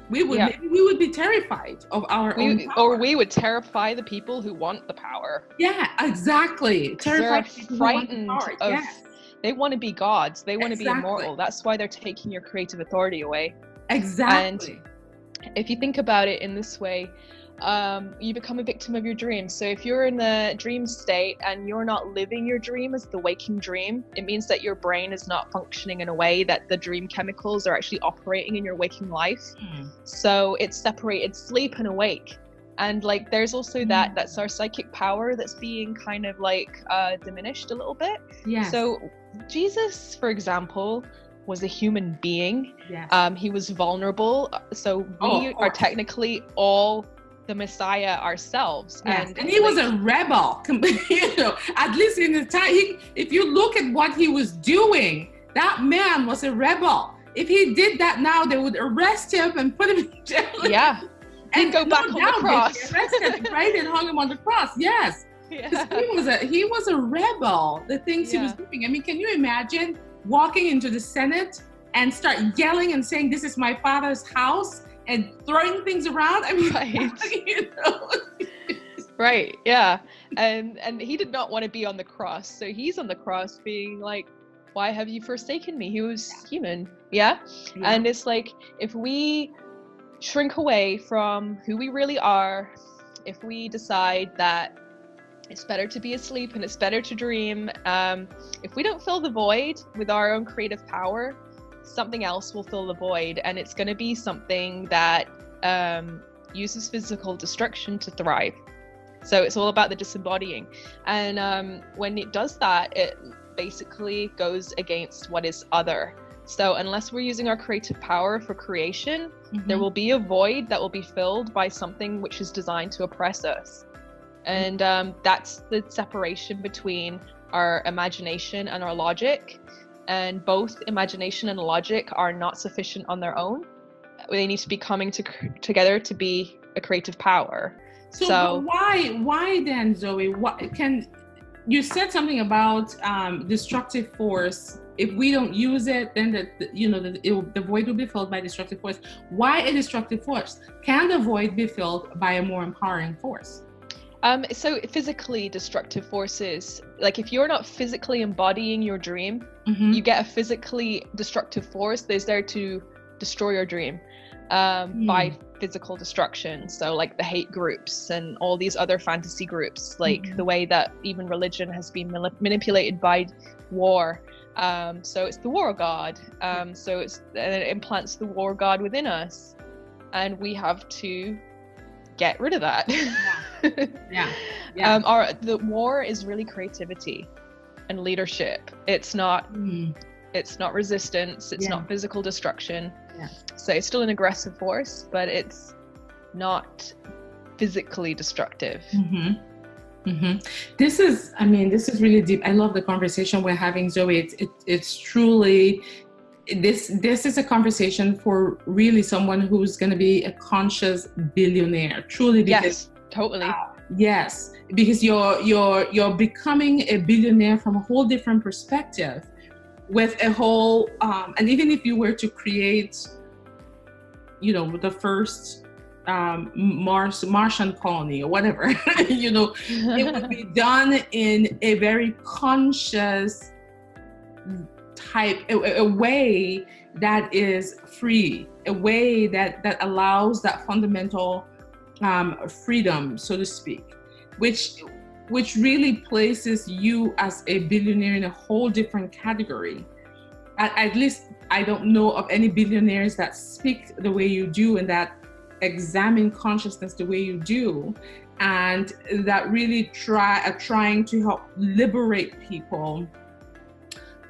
We would be terrified of our own power. Or we would terrify the people who want the power. Yeah, exactly. Terrified, frightened of. They want to be gods. They want to be immortal. That's why they're taking your creative authority away. Exactly. And if you think about it in this way, you become a victim of your dreams. So if you're in the dream state and you're not living your dream as the waking dream, it means that your brain is not functioning in a way that the dream chemicals are actually operating in your waking life. So it's separated sleep and awake. And like there's also that's our psychic power that's being kind of like diminished a little bit. So Jesus, for example, was a human being. He was vulnerable, so we are technically all the Messiah ourselves. And he was a rebel. You know, at least in the time, if you look at what he was doing, that man was a rebel. If he did that now, they would arrest him and put him in jail. And go back on the cross. Arrested, right, and hung him on the cross. Yes. He was a rebel. The things he was doing. I mean, can you imagine walking into the Senate and start yelling and saying, "This is my father's house," and throwing things around? I mean, you know. Right. Yeah. And he did not want to be on the cross. So he's on the cross being like, "Why have you forsaken me?" He was human. And it's like, if we shrink away from who we really are, if we decide that it's better to be asleep and it's better to dream, if we don't fill the void with our own creative power, something else will fill the void, and it's going to be something that uses physical destruction to thrive. So it's all about the disembodying, and when it does that, it basically goes against what is other. So unless we're using our creative power for creation, there will be a void that will be filled by something which is designed to oppress us. And that's the separation between our imagination and our logic. And both imagination and logic are not sufficient on their own. They need to be coming together to be a creative power. So why then, Zoe? You said something about destructive force. If we don't use it, then the void will be filled by destructive force. Why a destructive force? Can the void be filled by a more empowering force? So physically destructive forces, like if you're not physically embodying your dream, you get a physically destructive force that's there to destroy your dream by physical destruction. So like the hate groups and all these other fantasy groups, like the way that even religion has been manipulated by war. So it's the war god. So it implants the war god within us, and we have to get rid of that. The war is really creativity and leadership. It's not resistance. It's not physical destruction. So it's still an aggressive force, but it's not physically destructive. This is really deep. I love the conversation we're having, Zoe. It's truly, this is a conversation for really someone who's going to be a conscious billionaire, truly. Because, yes, totally. Yes, because you're becoming a billionaire from a whole different perspective, with a whole, and even if you were to create, the first Martian colony or whatever, it would be done in a very conscious type, a way that is free, a way that allows that fundamental freedom, so to speak, which really places you as a billionaire in a whole different category. At least I don't know of any billionaires that speak the way you do and that examine consciousness the way you do, and that really are trying to help liberate people,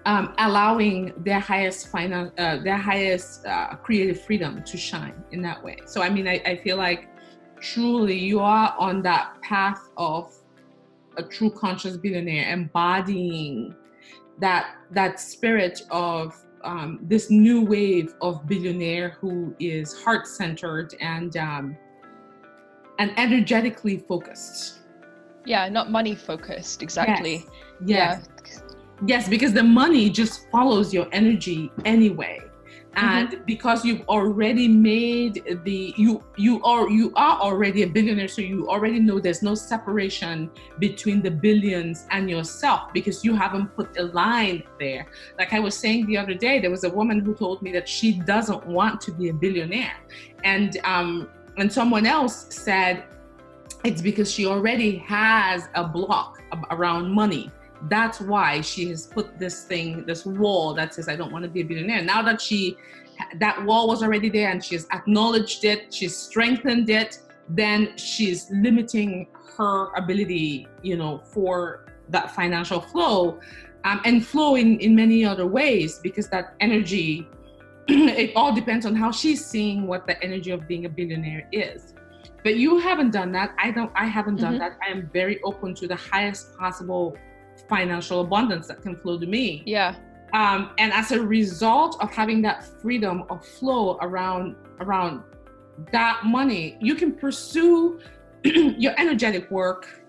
allowing their highest creative freedom to shine in that way. So I feel like truly you are on that path of a true conscious billionaire, embodying that spirit of this new wave of billionaire who is heart-centered and energetically focused. Yeah, not money focused, exactly. Yes. Yes, because the money just follows your energy anyway. And because you've already made you are already a billionaire, so you already know there's no separation between the billions and yourself, because you haven't put a line there. Like I was saying the other day, there was a woman who told me that she doesn't want to be a billionaire, and And someone else said it's because she already has a block around money. That's why she has put this wall that says, I don't want to be a billionaire. Now that that wall was already there and she's acknowledged it, she's strengthened it, then she's limiting her ability, for that financial flow, and flow in many other ways, because that energy, it all depends on how she's seeing what the energy of being a billionaire is. But you haven't done that. I haven't done that. I am very open to the highest possible financial abundance that can flow to me. Yeah. And as a result of having that freedom of flow around that money, you can pursue your energetic work.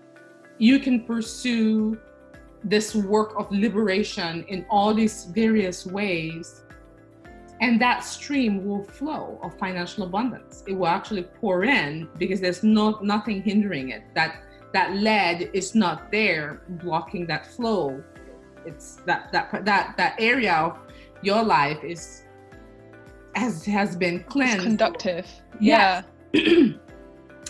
You can pursue this work of liberation in all these various ways. And that stream will flow of financial abundance. It will actually pour in because there's nothing hindering it. That lead is not there blocking that flow. It's that area of your life has been cleansed. It's conductive. Yes. Yeah.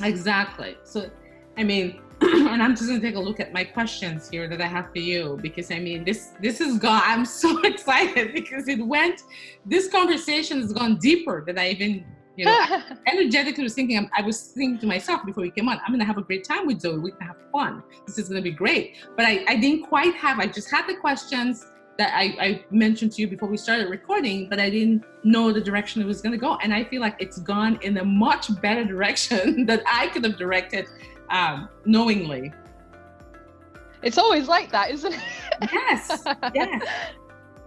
Exactly. So, I mean, and I'm just gonna take a look at my questions here that I have for you, because I mean, this is gone. I'm so excited because this conversation has gone deeper than I even, energetically was thinking. I was thinking to myself before we came on, I'm gonna have a great time with Zoe. We're gonna have fun. This is gonna be great. But I didn't quite have. I just had the questions that I mentioned to you before we started recording, but I didn't know the direction it was gonna go. And I feel like it's gone in a much better direction that I could have directed knowingly. It's always like that, isn't it?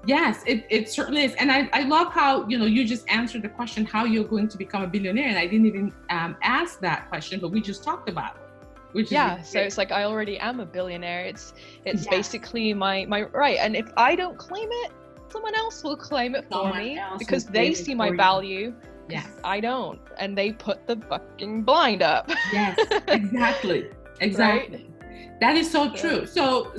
Yes, it certainly is. And I love how, you just answered the question, how you're going to become a billionaire. And I didn't even ask that question, but we just talked about it. Which yeah, is so it's like I already am a billionaire. It's basically my right. And if I don't claim it, someone else will claim it for me because they see my value. Yes. I don't. And they put the fucking blind up. Yes, exactly. Exactly. Right? That is so true. So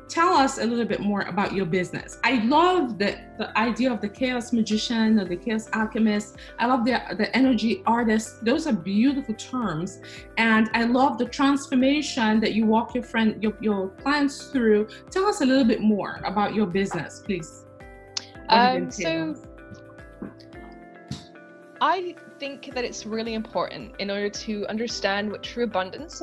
tell us a little bit more about your business. I love the idea of the Chaos Magician or the Chaos Alchemist. I love the energy artist. Those are beautiful terms. And I love the transformation that you walk your clients through. Tell us a little bit more about your business, please. So I think that it's really important, in order to understand what true abundance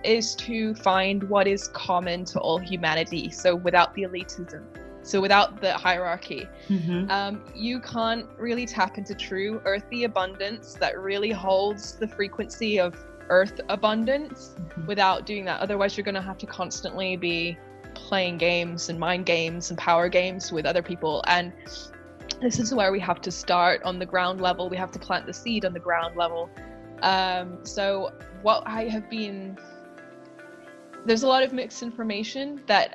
is to find what is common to all humanity. So without the elitism, so without the hierarchy, you can't really tap into true earthy abundance that really holds the frequency of earth abundance without doing that. Otherwise, you're going to have to constantly be playing games and mind games and power games with other people. And this is where we have to start on the ground level. We have to plant the seed on the ground level. So what I have been, there's a lot of mixed information that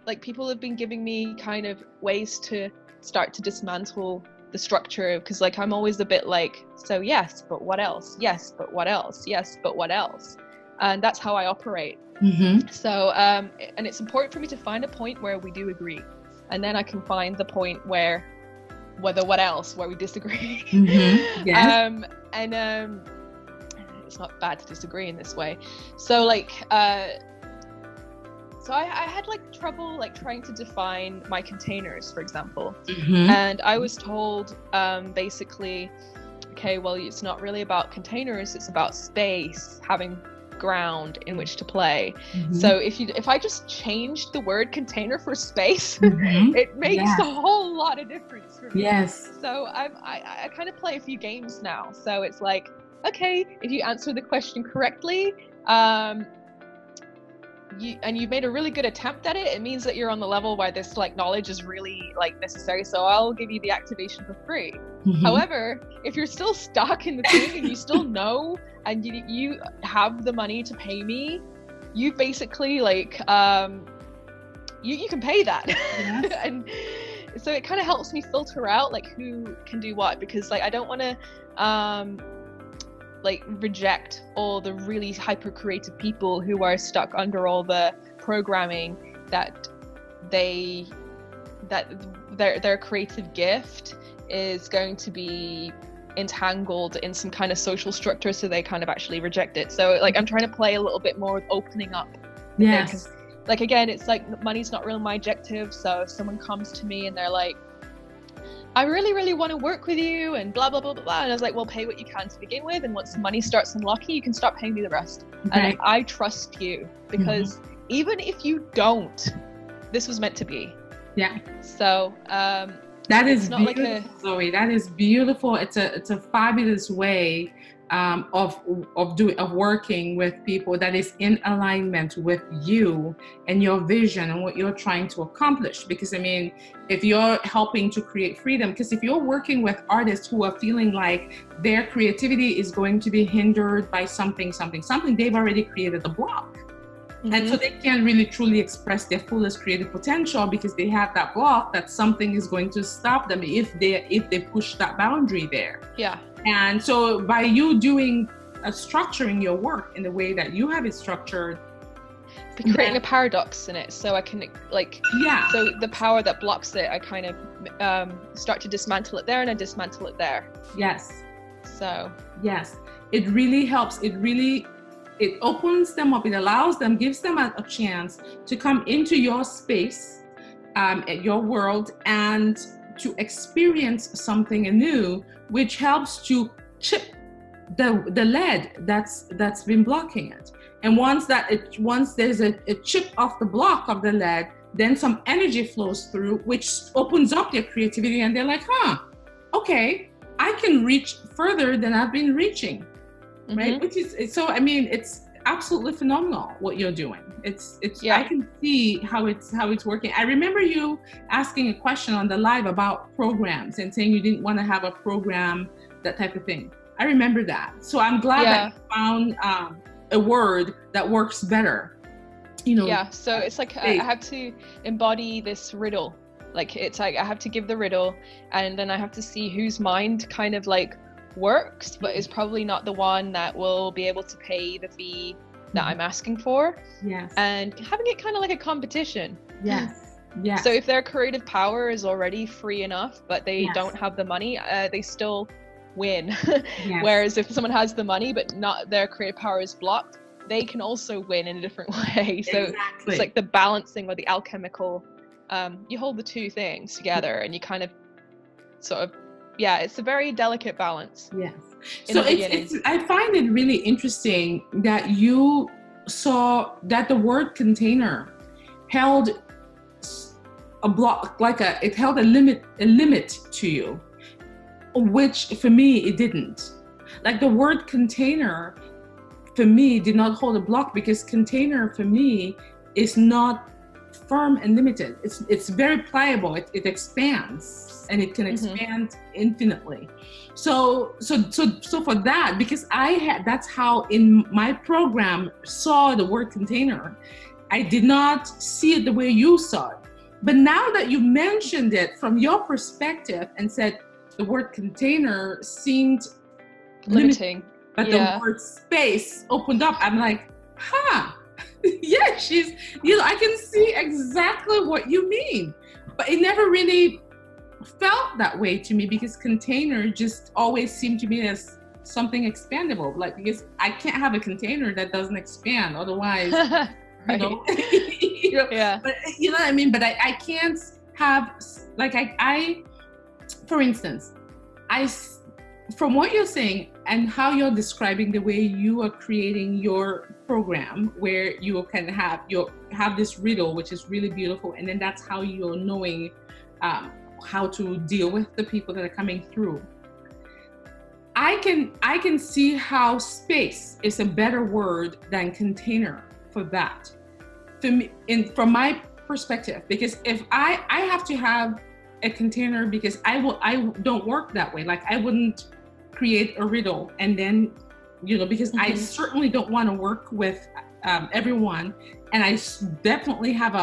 like people have been giving me kind of ways to start to dismantle the structure, because like I'm always a bit like, so yes, but what else? Yes, but what else? Yes, but what else? And that's how I operate. So and it's important for me to find a point where we do agree. And then I can find the point where what else, where we disagree. Yes. And it's not bad to disagree in this way. So like, so I had like trouble like trying to define my containers, for example. And I was told basically, okay, well, it's not really about containers, it's about space, having ground in which to play. So if I just changed the word container for space, it makes a whole lot of difference for me. Yes. So I kind of play a few games now. So it's like, okay, if you answer the question correctly, you've made a really good attempt at it, it means that you're on the level where this like knowledge is really like necessary, so I'll give you the activation for free. However, if you're still stuck in the thing and you still know and you have the money to pay me, you basically like you can pay that. And so it kind of helps me filter out like who can do what, because like I don't want to like reject all the really hyper creative people who are stuck under all the programming that their creative gift is going to be entangled in some kind of social structure, so they kind of actually reject it. So like I'm trying to play a little bit more with opening up. Yes. Like again, it's like money's not really my objective. So if someone comes to me and they're like, I really want to work with you and blah blah blah blah blah, and I was like, well, pay what you can to begin with, and once the money starts unlocking, you can start paying me the rest. Okay. And I trust you, because even if you don't, this was meant to be. Yeah. So that is not beautiful, like a Zoe. That is beautiful. It's a fabulous way of working with people that is in alignment with you and your vision and what you're trying to accomplish. Because I mean, if you're helping to create freedom, because if you're working with artists who are feeling like their creativity is going to be hindered by something, they've already created a block. And so they can't really truly express their fullest creative potential because they have that block that something is going to stop them if they push that boundary there. Yeah. And so by you doing structuring your work in the way that you have it structured, creating a paradox in it, so I can like, yeah. So the power that blocks it, I kind of start to dismantle it there, and I dismantle it there. Yes. So yes, it really helps. It opens them up. It allows them, gives them a chance to come into your space, at your world, and to experience something new, which helps to chip the lead that's been blocking it. And once there's a chip off the block of the lead, then some energy flows through, which opens up their creativity, and they're like, okay, I can reach further than I've been reaching. Right, which is so. I mean, it's absolutely phenomenal what you're doing. It's. Yeah. I can see how it's working. I remember you asking a question on the live about programs and saying you didn't want to have a program, that type of thing. I remember that. So I'm glad that you found a word that works better. You know. Yeah. So it's like I have to embody this riddle. Like it's like I have to give the riddle, and then I have to see whose mind kind of like works, but is probably not the one that will be able to pay the fee that I'm asking for. Yes. And having it kind of like a competition. Yes. Yes. So if their creative power is already free enough, but they don't have the money, they still win. Yes. Whereas if someone has the money, but not their creative power is blocked, they can also win in a different way. So exactly. It's like the balancing or the alchemical, you hold the two things together and you kind of sort of, it's a very delicate balance. Yes. So I find it really interesting that you saw that the word container held a block, it held a limit to you, which for me, it didn't. Like the word container for me did not hold a block, because container for me is not firm and limited. It's very pliable. It expands. And it can expand infinitely. So for that, because that's how in my program saw the word container. I did not see it the way you saw it. But now that you mentioned it from your perspective and said the word container seemed limiting, but the word space opened up, I'm like, yeah, I can see exactly what you mean. But it never really felt that way to me, because container just always seemed to me as something expandable, like, because I can't have a container that doesn't expand, otherwise right. you know yeah, but you know what I mean. But I can't have, like, I for instance, from what you're saying and how you're describing the way you are creating your program, where you can have this riddle, which is really beautiful, and then that's how you're knowing how to deal with the people that are coming through. I can see how space is a better word than container for that. For me, from my perspective, because if I have to have a container, because I don't work that way. Like I wouldn't create a riddle and then, because I certainly don't want to work with everyone, and I definitely have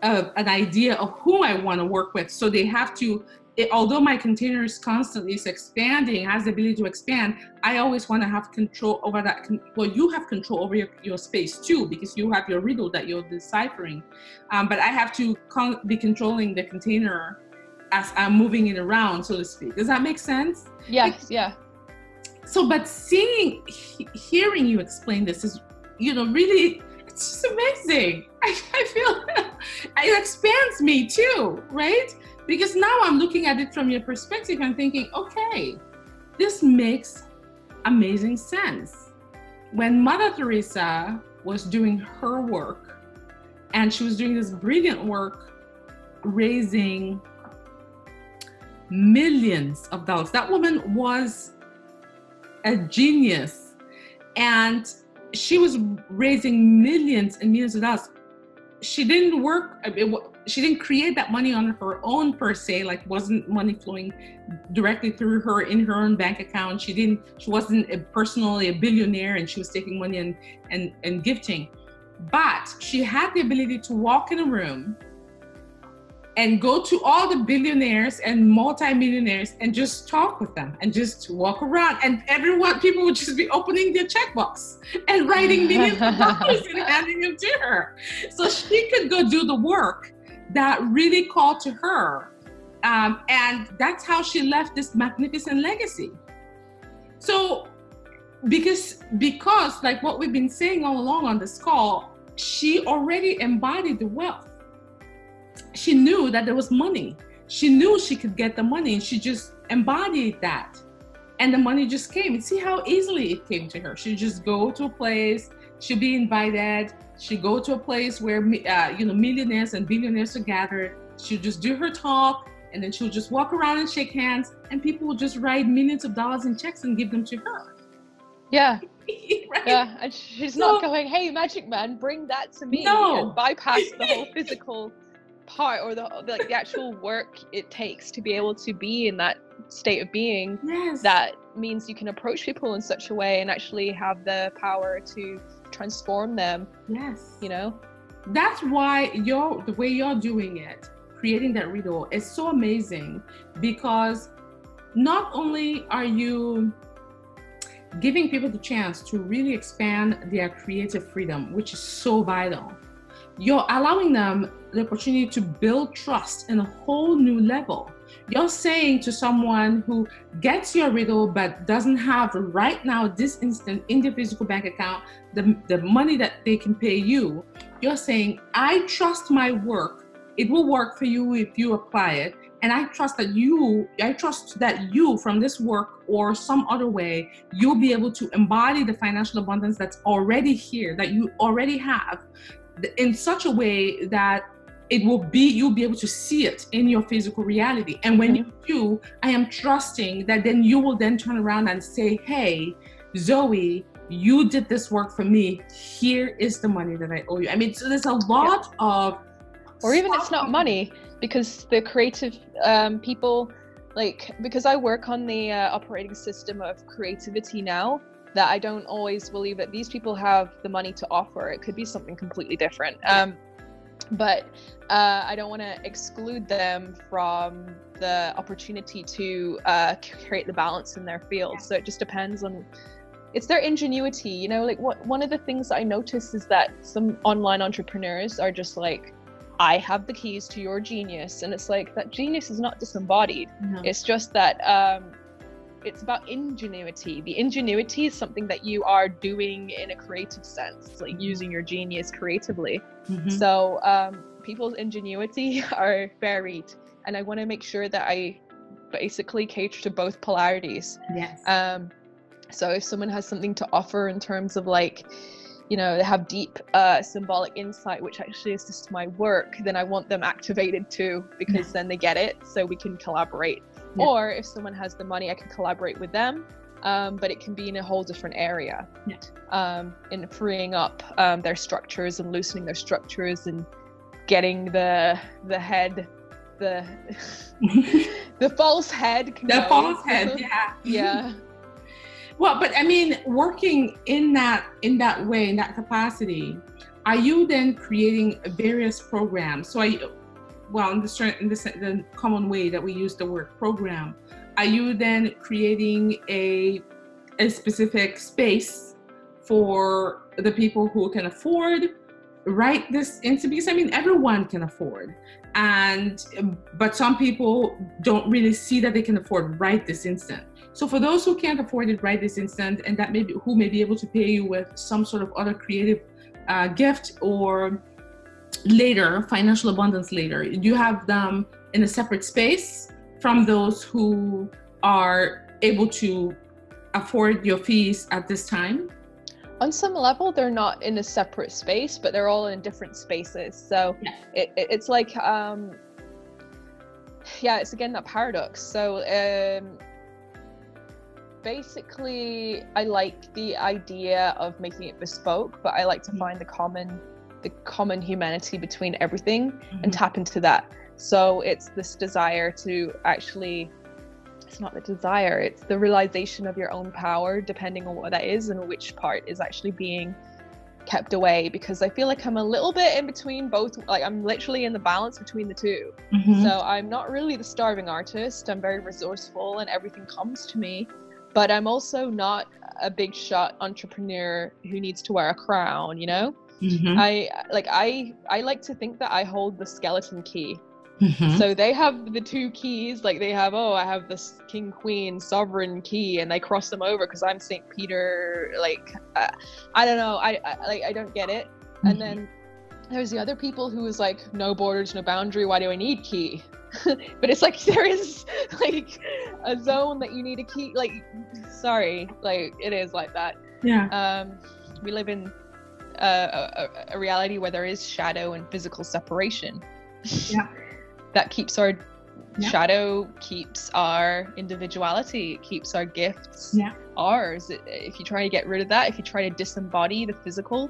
an idea of who I want to work with. So they have to, although my container is constantly expanding, has the ability to expand, I always want to have control over that. Well, you have control over your space too, because you have your riddle that you're deciphering. But I have to be controlling the container as I'm moving it around, so to speak. Does that make sense? Yes, yeah. So, but hearing you explain this is, really, it's just amazing. I feel it expands me too, right? Because now I'm looking at it from your perspective and thinking, okay, this makes amazing sense. When Mother Teresa was doing her work, and she was doing this brilliant work, raising millions of dollars. That woman was a genius, and she was raising millions and millions of dollars. She didn't work, she didn't create that money on her own per se, like wasn't money flowing directly through her in her own bank account. She wasn't personally a billionaire, and she was taking money and gifting. But she had the ability to walk in a room and go to all the billionaires and multimillionaires and just talk with them and just walk around, and people would just be opening their checkbooks and writing millions of dollars and handing them to her. So she could go do the work that really called to her. And that's how she left this magnificent legacy. So because like what we've been saying all along on this call, she already embodied the wealth. She knew that there was money. She knew she could get the money, and she just embodied that. And the money just came. And see how easily it came to her. She'd just go to a place, she'd be invited, she'd go to a place where millionaires and billionaires are gathered. She'd just do her talk, and then she'll just walk around and shake hands, and people will just write millions of dollars in checks and give them to her. Yeah. Right? Yeah, and she's not going, hey, magic man, bring that to me, and bypass the whole physical part, or the actual work it takes to be able to be in that state of being. Yes. That means you can approach people in such a way and actually have the power to transform them. Yes. That's why the way you're doing it, creating that riddle, is so amazing, because not only are you giving people the chance to really expand their creative freedom, which is so vital, you're allowing them the opportunity to build trust in a whole new level. You're saying to someone who gets your riddle but doesn't have right now, this instant, in their physical bank account, the money that they can pay you, you're saying, I trust my work. It will work for you if you apply it. And I trust that you from this work or some other way, you'll be able to embody the financial abundance that's already here, that you already have, in such a way that you'll be able to see it in your physical reality. And when you do, I am trusting that then you will then turn around and say, hey, Zoe, you did this work for me. Here is the money that I owe you. I mean, so there's a lot of... Or even it's not money, because the creative people, because I work on the operating system of creativity now, that I don't always believe that these people have the money to offer. It could be something completely different. But I don't want to exclude them from the opportunity to create the balance in their field. So it just depends on, it's their ingenuity, one of the things I notice is that some online entrepreneurs are just like, I have the keys to your genius. And it's like, that genius is not disembodied. No. It's just that it's about ingenuity. The ingenuity is something that you are doing in a creative sense, like using your genius creatively. Mm-hmm. So people's ingenuity are varied. And I want to make sure that I basically cater to both polarities. Yes. So if someone has something to offer in terms of they have deep symbolic insight, which actually assists my work, then I want them activated too, because then they get it, so we can collaborate. Yeah. Or if someone has the money, I can collaborate with them, but it can be in a whole different area. Yeah. In freeing up their structures and loosening their structures and getting the head, the false head. False head, yeah. Yeah. Well, but I mean, working in that way, in that capacity, are you then creating various programs? So in the common way that we use the word program, are you then creating a specific space for the people who can afford right this instant, because I mean, everyone can afford, but some people don't really see that they can afford right this instant. So for those who can't afford it right this instant, and that who may be able to pay you with some sort of other creative gift, or later, financial abundance later, you have them in a separate space from those who are able to afford your fees at this time? On some level, they're not in a separate space, but they're all in different spaces. So yeah. It's like, it's again that paradox. So basically, I like the idea of making it bespoke, but I like to find the common humanity between everything and tap into that. So it's this desire to actually, it's not the desire, it's the realization of your own power, depending on what that is and which part is actually being kept away. Because I feel like I'm a little bit in between both, like I'm literally in the balance between the two. So I'm not really the starving artist. I'm very resourceful and everything comes to me, but I'm also not a big shot entrepreneur who needs to wear a crown, you know? I like to think that I hold the skeleton key. So they have the two keys, like they have, I have this king, queen, sovereign key, and they cross them over because I'm Saint Peter. Like, I don't know. I don't get it. And then there's the other people who is like, no borders, no boundary. Why do I need key? But it's like, there is like a zone that you need a key. Like, sorry, like it is like that. Yeah. We live in a reality where there is shadow and physical separation. Yeah. That keeps our shadow, keeps our individuality, keeps our gifts ours. If you try to get rid of that, if you try to disembody the physical,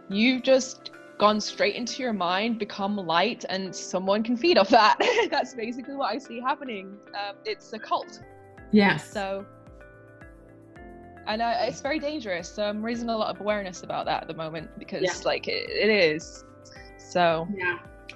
you've just gone straight into your mind, become light, and someone can feed off that. That's basically what I see happening. It's a cult. Yes. So, and it's very dangerous. So I'm raising a lot of awareness about that at the moment, because like it is. So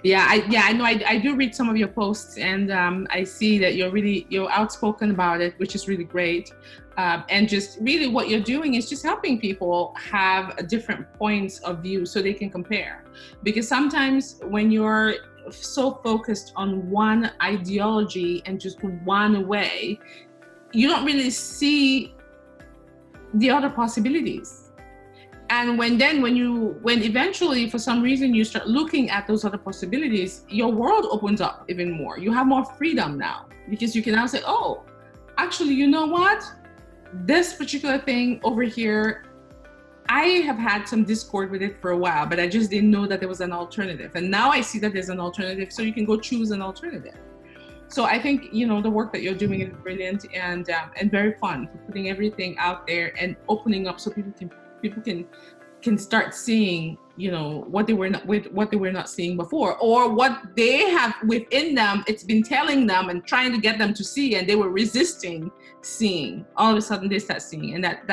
I know. I do read some of your posts, and I see that you're outspoken about it, which is really great. And just really what you're doing is just helping people have different points of view so they can compare. Because sometimes when you're so focused on one ideology and just one way, you don't really see the other possibilities. And when eventually for some reason you start looking at those other possibilities, your world opens up even more. You have more freedom now, because you can now say, oh, actually, you know what? This particular thing over here, I have had some discord with it for a while, but I just didn't know that there was an alternative. And now I see that there's an alternative, so you can go choose an alternative. So I think, the work that you're doing is brilliant and very fun, for putting everything out there and opening up so people can start seeing, what they were not seeing before, or what they have within them. It's been telling them and trying to get them to see, and they were resisting seeing. All of a sudden they start seeing, and that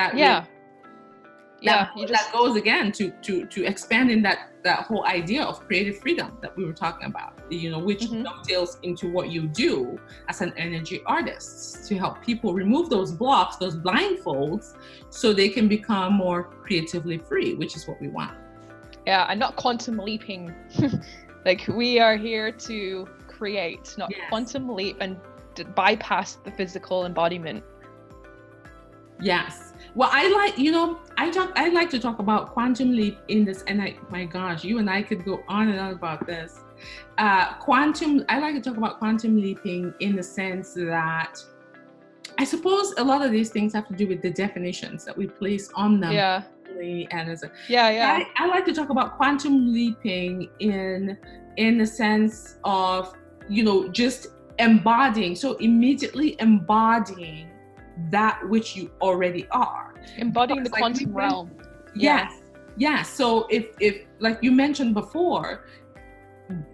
goes again to expanding that whole idea of creative freedom that we were talking about, which dovetails into what you do as an energy artist, to help people remove those blocks, those blindfolds, so they can become more creatively free, which is what we want. Yeah, and not quantum leaping. Like, we are here to create, not quantum leap and bypass the physical embodiment. Yes. Well, I like to talk about quantum leap in this, and my gosh, you and I could go on and on about this. I like to talk about quantum leaping in the sense that I suppose a lot of these things have to do with the definitions that we place on them. Yeah. And I like to talk about quantum leaping in the sense of, just embodying, so immediately embodying that which you already are, embodying the quantum realm. Yes. So if like you mentioned before,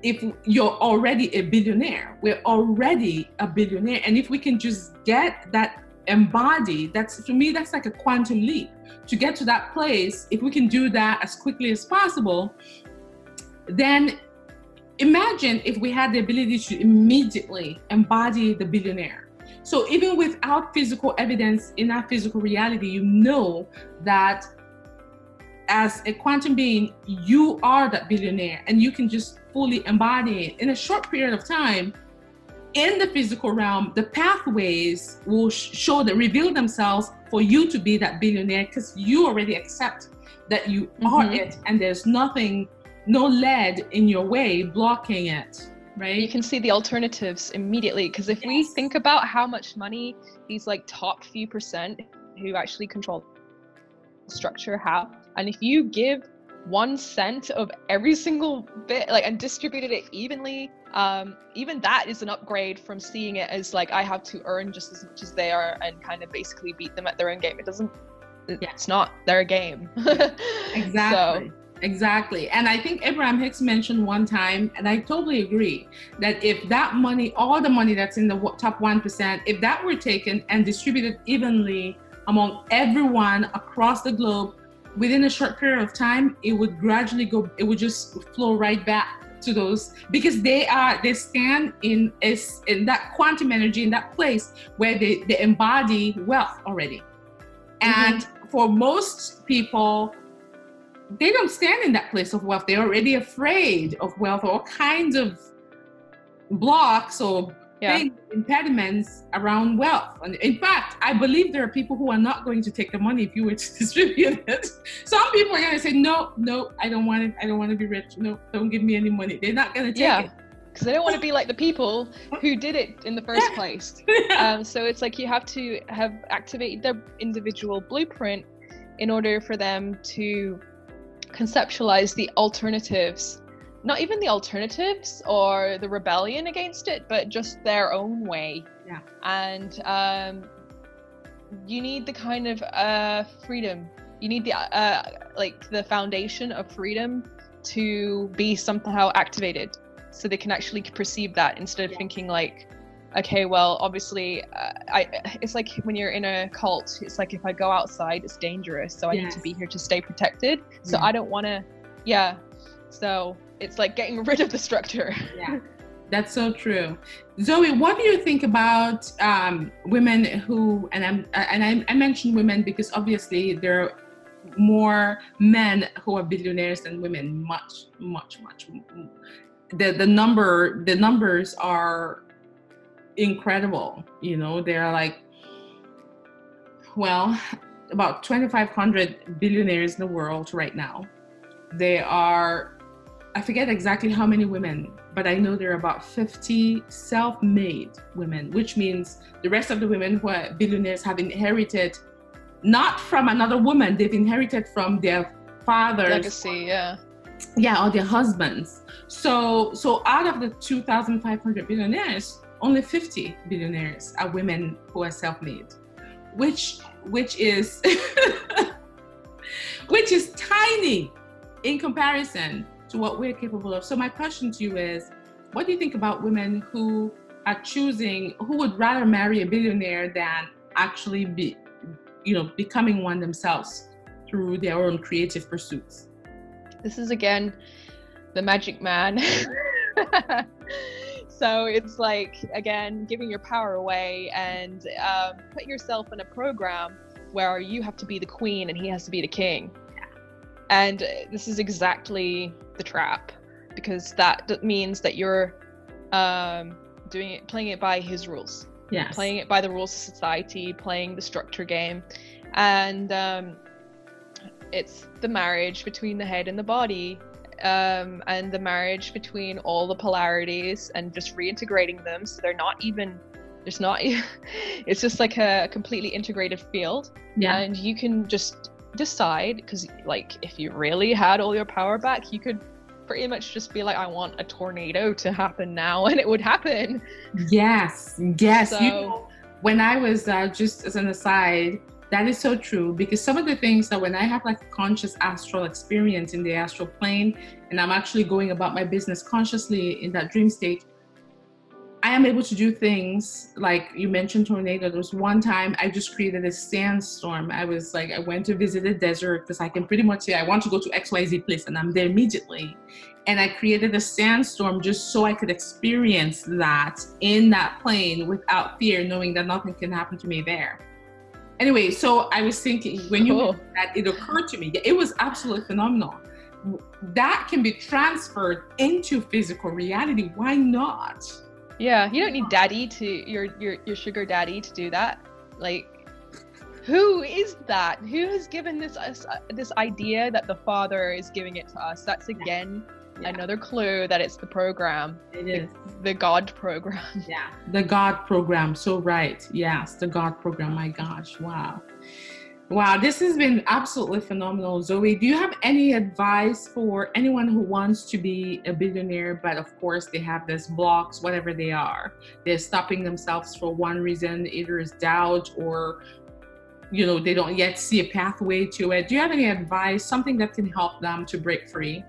if you're already a billionaire, we're already a billionaire, and if we can just get that embodied, to me that's like a quantum leap to get to that place. If we can do that as quickly as possible, then imagine if we had the ability to immediately embody the billionaire. So even without physical evidence in our physical reality, that as a quantum being, you are that billionaire, and you can just fully embody it in a short period of time. In the physical realm, the pathways will reveal themselves for you to be that billionaire, because you already accept that you are it, and there's nothing, no lead in your way blocking it, right? You can see the alternatives immediately, because if we think about how much money these like top few percent who actually control the structure have, and if you give 1 cent of every single bit, like, and distributed it evenly, even that is an upgrade from seeing it as like I have to earn just as much as they are and kind of basically beat them at their own game. It's not their game. Exactly. Exactly. And I think Abraham Hicks mentioned one time, and I totally agree, that if that money, all the money that's in the top 1%, if that were taken and distributed evenly among everyone across the globe, within a short period of time, it would gradually go, it would just flow right back to those, because they stand in that quantum energy, in that place where they embody wealth already. And for most people, they don't stand in that place of wealth. They're already afraid of wealth, or all kinds of blocks or big impediments around wealth. And in fact, I believe there are people who are not going to take the money if you were to distribute it. Some people are going to say, no, I don't want it. I don't want to be rich. No, don't give me any money. They're not going to take it. Because they don't want to be like the people who did it in the first place. So it's like you have to have activated their individual blueprint in order for them to conceptualize the alternatives. Not even the alternatives or the rebellion against it, but just their own way. Yeah. And you need the kind of freedom. You need the foundation of freedom to be somehow activated, so they can actually perceive that, instead of thinking like, okay, well, obviously, it's like when you're in a cult, it's like, if I go outside, it's dangerous, so I need to be here to stay protected. So I don't want to, so it's like getting rid of the structure. Yeah, that's so true. Zoe, what do you think about women who, and I mention women because obviously there are more men who are billionaires than women, much. The numbers are incredible. You know, they're like, well, about 2,500 billionaires in the world right now. They are, I forget exactly how many women, but I know there are about 50 self-made women, which means the rest of the women who are billionaires have inherited not from another woman, they've inherited from their fathers. Legacy, or their husbands. So out of the 2,500 billionaires, only 50 billionaires are women who are self-made, which is which is tiny in comparison to what we're capable of. So my question to you is, what do you think about women who are choosing, who would rather marry a billionaire than actually becoming one themselves through their own creative pursuits? This is again the magic man. So it's like, again, giving your power away and putting yourself in a program where you have to be the queen and he has to be the king. And this is exactly the trap, because that means that you're playing it by his rules. Yes. Playing it by the rules of society, playing the structure game. And it's the marriage between the head and the body, and the marriage between all the polarities, and just reintegrating them so they're not even, it's just like a completely integrated field. Yeah. And you can just decide, because like if you really had all your power back, you could pretty much just be like, I want a tornado to happen now, and it would happen. Yes. So, when I was just as an aside, that is so true, because some of the things that when I have like a conscious astral experience in the astral plane, and I'm actually going about my business consciously in that dream state, I am able to do things like you mentioned tornado. There was one time I just created a sandstorm. I went to visit a desert because I can pretty much say I want to go to XYZ place and I'm there immediately. And I created a sandstorm just so I could experience that in that plane without fear, knowing that nothing can happen to me there. Anyway, so I was thinking when you Cool. mentioned that, it occurred to me. It was absolutely phenomenal. That can be transferred into physical reality. Why not? Yeah, you don't need daddy to your sugar daddy to do that. Like, who is that? Who has given this idea that the father is giving it to us? That's again another clue that it's the program. It is the God program. Yeah, the God program. So right. Yes, the God program. My gosh. Wow. Wow, this has been absolutely phenomenal. Zoe, do you have any advice for anyone who wants to be a billionaire, but of course they have these blocks, whatever they are? They're stopping themselves for one reason, either is doubt or, you know, they don't yet see a pathway to it. Do you have any advice, something that can help them to break free?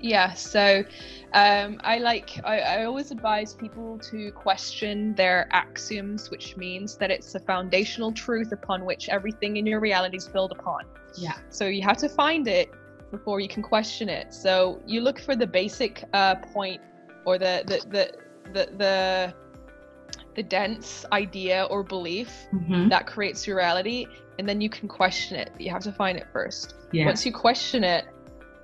Yeah, so I always advise people to question their axioms, which means that it's a foundational truth upon which everything in your reality is built upon. Yeah. So you have to find it before you can question it. So you look for the basic point or the dense idea or belief that creates your reality, and then you can question it. You have to find it first. Yeah. Once you question it,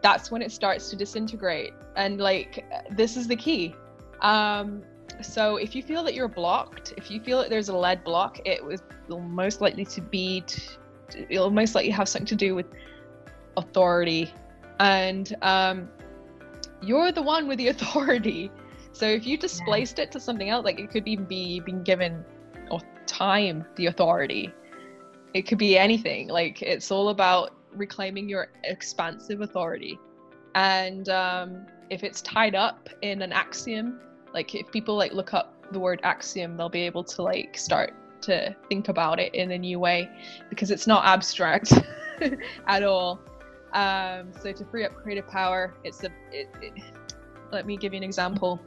that's when it starts to disintegrate. And like, this is the key. So if you feel that you're blocked, if you feel that there's a lead block, it'll most likely have something to do with authority. And you're the one with the authority. So if you displaced it to something else, like it could even be being given time, the authority. It could be anything. Like, it's all about reclaiming your expansive authority. And if it's tied up in an axiom, like if people like look up the word axiom, they'll be able to like start to think about it in a new way, because it's not abstract at all. So to free up creative power, let me give you an example.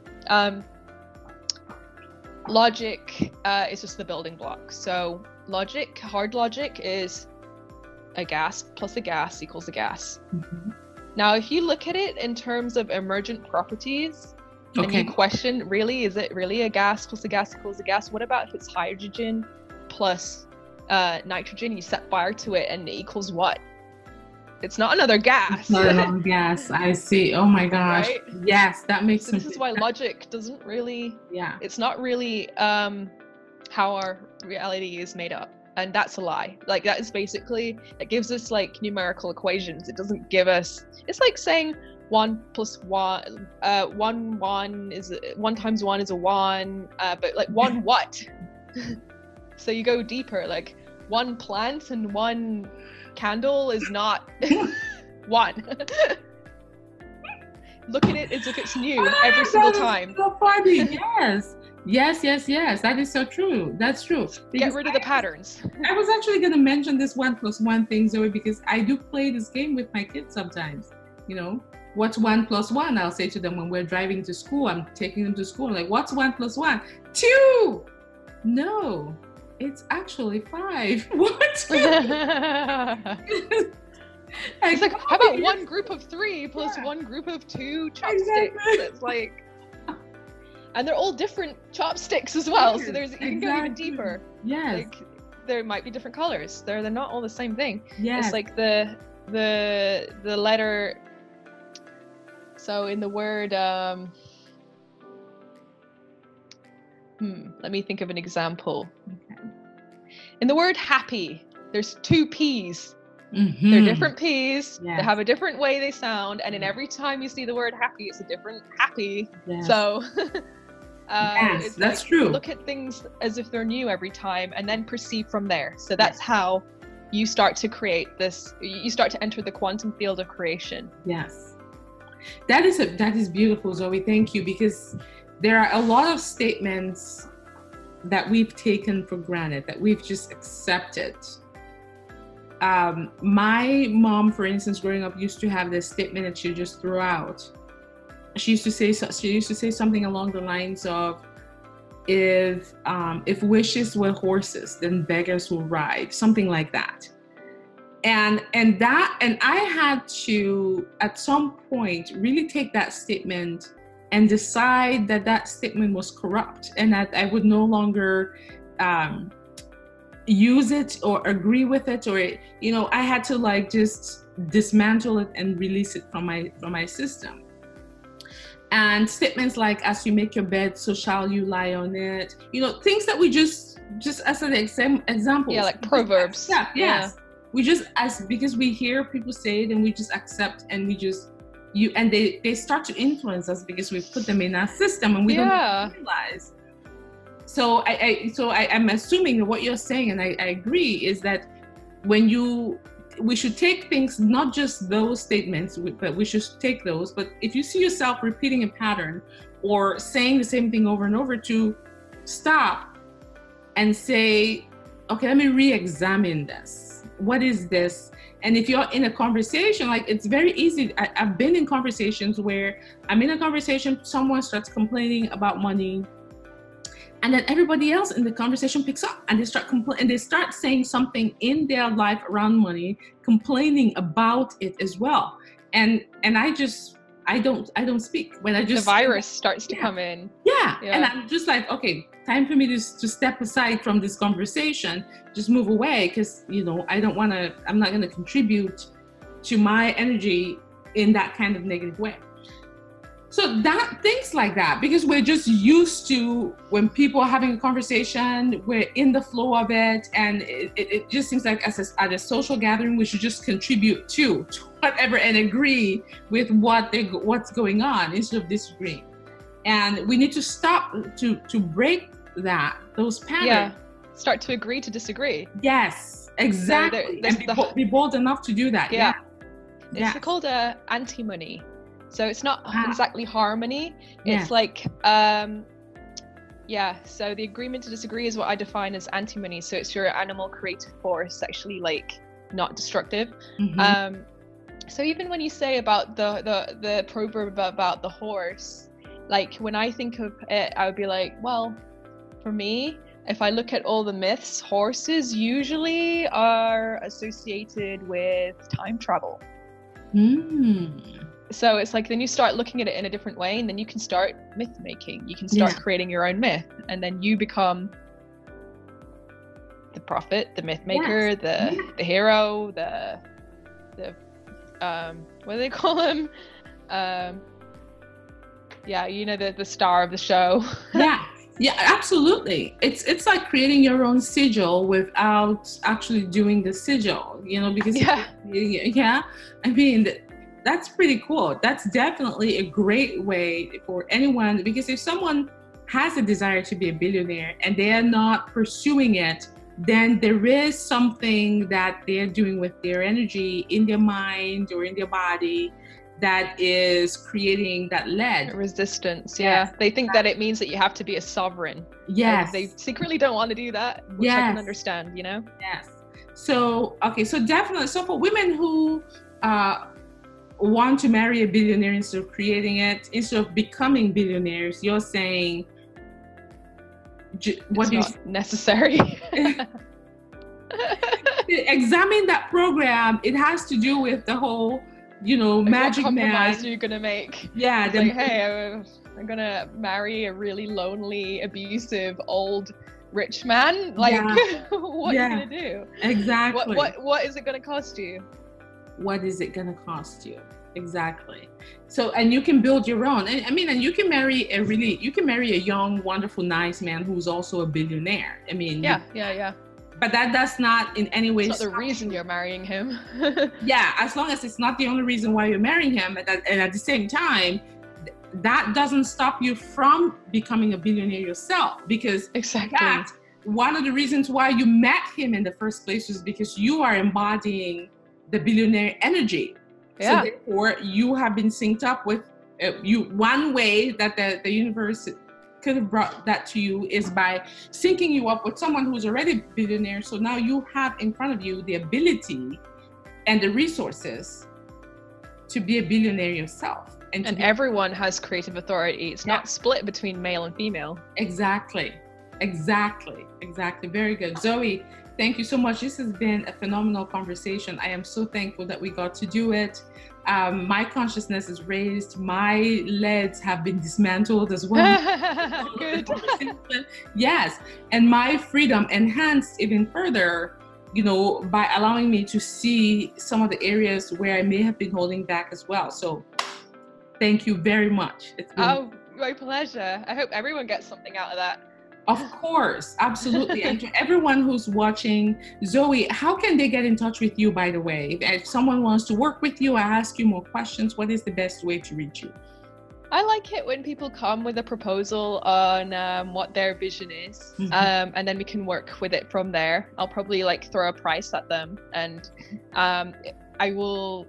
Logic is just the building block. So logic, hard logic, is a gas plus a gas equals a gas. Now, if you look at it in terms of emergent properties, and you question, really, is it really a gas plus a gas equals a gas? What about if it's hydrogen plus nitrogen? You set fire to it and it equals what? It's not another gas. It's not another gas. I see. Oh my gosh. Right? Yes, that makes sense. This is why logic doesn't really, it's not really how our reality is made up. And that's a lie. Like, that is basically, it gives us like numerical equations. It doesn't give us, it's like saying 1 plus 1, 1 is 1 times 1 is a 1, but like 1 what? So you go deeper, like 1 plant and 1 candle is not 1. Look at it as if it's new every single time. So funny. Yes. That is so true. That's true. Get rid of the patterns. I was actually going to mention this 1 plus 1 thing, Zoe, because I do play this game with my kids sometimes. You know, what's 1 plus 1? I'll say to them when we're driving to school, I'm taking them to school. I'm like, what's 1 plus 1? 2. No, it's actually 5. What? It's like, how about 1 group of 3 plus 1 group of 2 chopsticks? Exactly. It's like, and they're all different chopsticks as well. So you can go even deeper. Yes. Like, there might be different colors. They're not all the same thing. Yes. It's like the letter. So in the word, let me think of an example. Okay. In the word happy, there's 2 P's. They're different P's. Yes. They have a different way they sound, and in every time you see the word happy, it's a different happy. Yes. So yes, that's like, true. Look at things as if they're new every time, and then perceive from there. So that's how you start to create this. You start to enter the quantum field of creation. Yes, that is beautiful, Zoe. Thank you, because there are a lot of statements that we've taken for granted, that we've just accepted. My mom, for instance, growing up, used to have this statement that she just threw out. She used to say something along the lines of, if wishes were horses, then beggars will ride, something like that. And I had to, at some point, really take that statement and decide that statement was corrupt, and that I would no longer use it or agree with it, or I had to like just dismantle it and release it from my system. And statements like, as you make your bed, so shall you lie on it, things that we just as an example, like proverbs. We just, because we hear people say it and we just accept, and we just and they start to influence us because we put them in our system and we don't realize. So I'm assuming that what you're saying, and I agree, is that we should take things, not just those statements, but we should take those. But if you see yourself repeating a pattern or saying the same thing over and over, to stop and say, okay, let me re-examine this. What is this? And if you're in a conversation, like, it's very easy. I've been in conversations where I'm in a conversation, someone starts complaining about money, and then everybody else in the conversation picks up and they start and they start saying something in their life around money, complaining about it as well. And I don't speak when I just, the virus starts to come in. Yeah. And I'm just like, okay, time for me to step aside from this conversation, just move away, because I'm not going to contribute to my energy in that kind of negative way. So things like that, because we're just used to, when people are having a conversation, we're in the flow of it, and it just seems like at a social gathering, we should just contribute to whatever and agree with what's going on instead of disagreeing. And we need to stop to break those patterns. Yeah, start to agree to disagree. Yes, exactly. So and be bold enough to do that. Yeah. It's called anti-money. So it's not exactly harmony. It's like, so the agreement to disagree is what I define as anti-money. So it's your animal creative force, actually, like, not destructive. Mm-hmm. So even when you say about the proverb about the horse, like, when I think of it, I would be like, well, for me, if I look at all the myths, horses usually are associated with time travel. So it's like, then you start looking at it in a different way, and then you can start myth making. You can start creating your own myth, and then you become the prophet, the myth maker, the hero, the what do they call him? The star of the show. Yeah, absolutely. It's like creating your own sigil without actually doing the sigil, because I mean, that's pretty cool. That's definitely a great way for anyone, because if someone has a desire to be a billionaire and they are not pursuing it, then there is something that they're doing with their energy in their mind or in their body that is creating that lead resistance. They think that it means that you have to be a sovereign. They secretly don't want to do that, which I can understand. So definitely, so for women who want to marry a billionaire instead of creating it, instead of becoming billionaires, you're saying what is not necessary. Examine that program. It has to do with the whole magic man you're gonna make. Hey, I'm gonna marry a really lonely, abusive, old, rich man. Like, what are you gonna do? Exactly. What is it gonna cost you? What is it going to cost you? Exactly. So, and you can build your own. And you can marry a young, wonderful, nice man who's also a billionaire. I mean, but that does not in any way. It's not the reason you're marrying him. As long as it's not the only reason why you're marrying him. And at the same time, that doesn't stop you from becoming a billionaire yourself. Because one of the reasons why you met him in the first place was because you are embodying the billionaire energy. So therefore, you have been synced up with you. One way that the universe could have brought that to you is by syncing you up with someone who's already a billionaire. So now you have in front of you the ability and the resources to be a billionaire yourself. And everyone has creative authority. It's not split between male and female. Exactly. Very good. Zoe, Thank you so much. This has been a phenomenal conversation. I am so thankful that we got to do it. My consciousness is raised. My leads have been dismantled as well. Good. Yes. And my freedom enhanced even further, you know, by allowing me to see some of the areas where I may have been holding back as well. So thank you very much. It's been... Oh, my pleasure. I hope everyone gets something out of that. Of course, absolutely. And to everyone who's watching, Zoe, how can they get in touch with you, by the way? If someone wants to work with you, ask you more questions, what is the best way to reach you? I like it when people come with a proposal on what their vision is, Mm-hmm. and then we can work with it from there. I'll probably like throw a price at them, and I will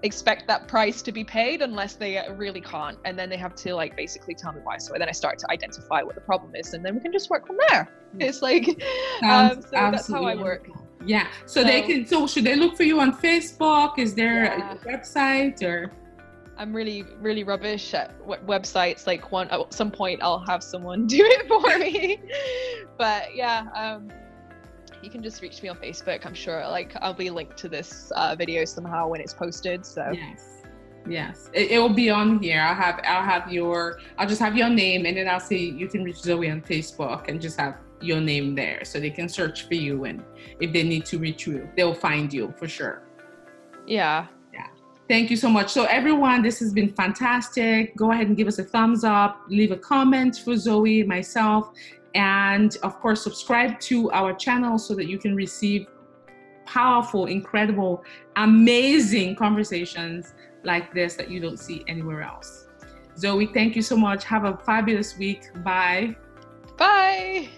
expect that price to be paid unless they really can't, and then they have to like basically tell me why. So then I start to identify what the problem is, and then we can just work from there. It's like so that's how I work. Yeah. So they can. So should they look for you on Facebook? Is there Yeah. a website or? I'm really rubbish at websites. Like at some point I'll have someone do it for me. But yeah, you can just reach me on Facebook. I'm sure like I'll be linked to this video somehow when it's posted. So Yes, it will be on here. I'll just have your name, and then I'll say you can reach Zoe on Facebook and just have your name there, so they can search for you, and if they need to reach you, they'll find you for sure. Yeah. Thank you so much. So everyone, this has been fantastic. Go ahead and give us a thumbs up, leave a comment for Zoe, myself, and of course, subscribe to our channel so that you can receive powerful, incredible, amazing conversations like this that you don't see anywhere else. Zoe, thank you so much. Have a fabulous week. Bye. Bye.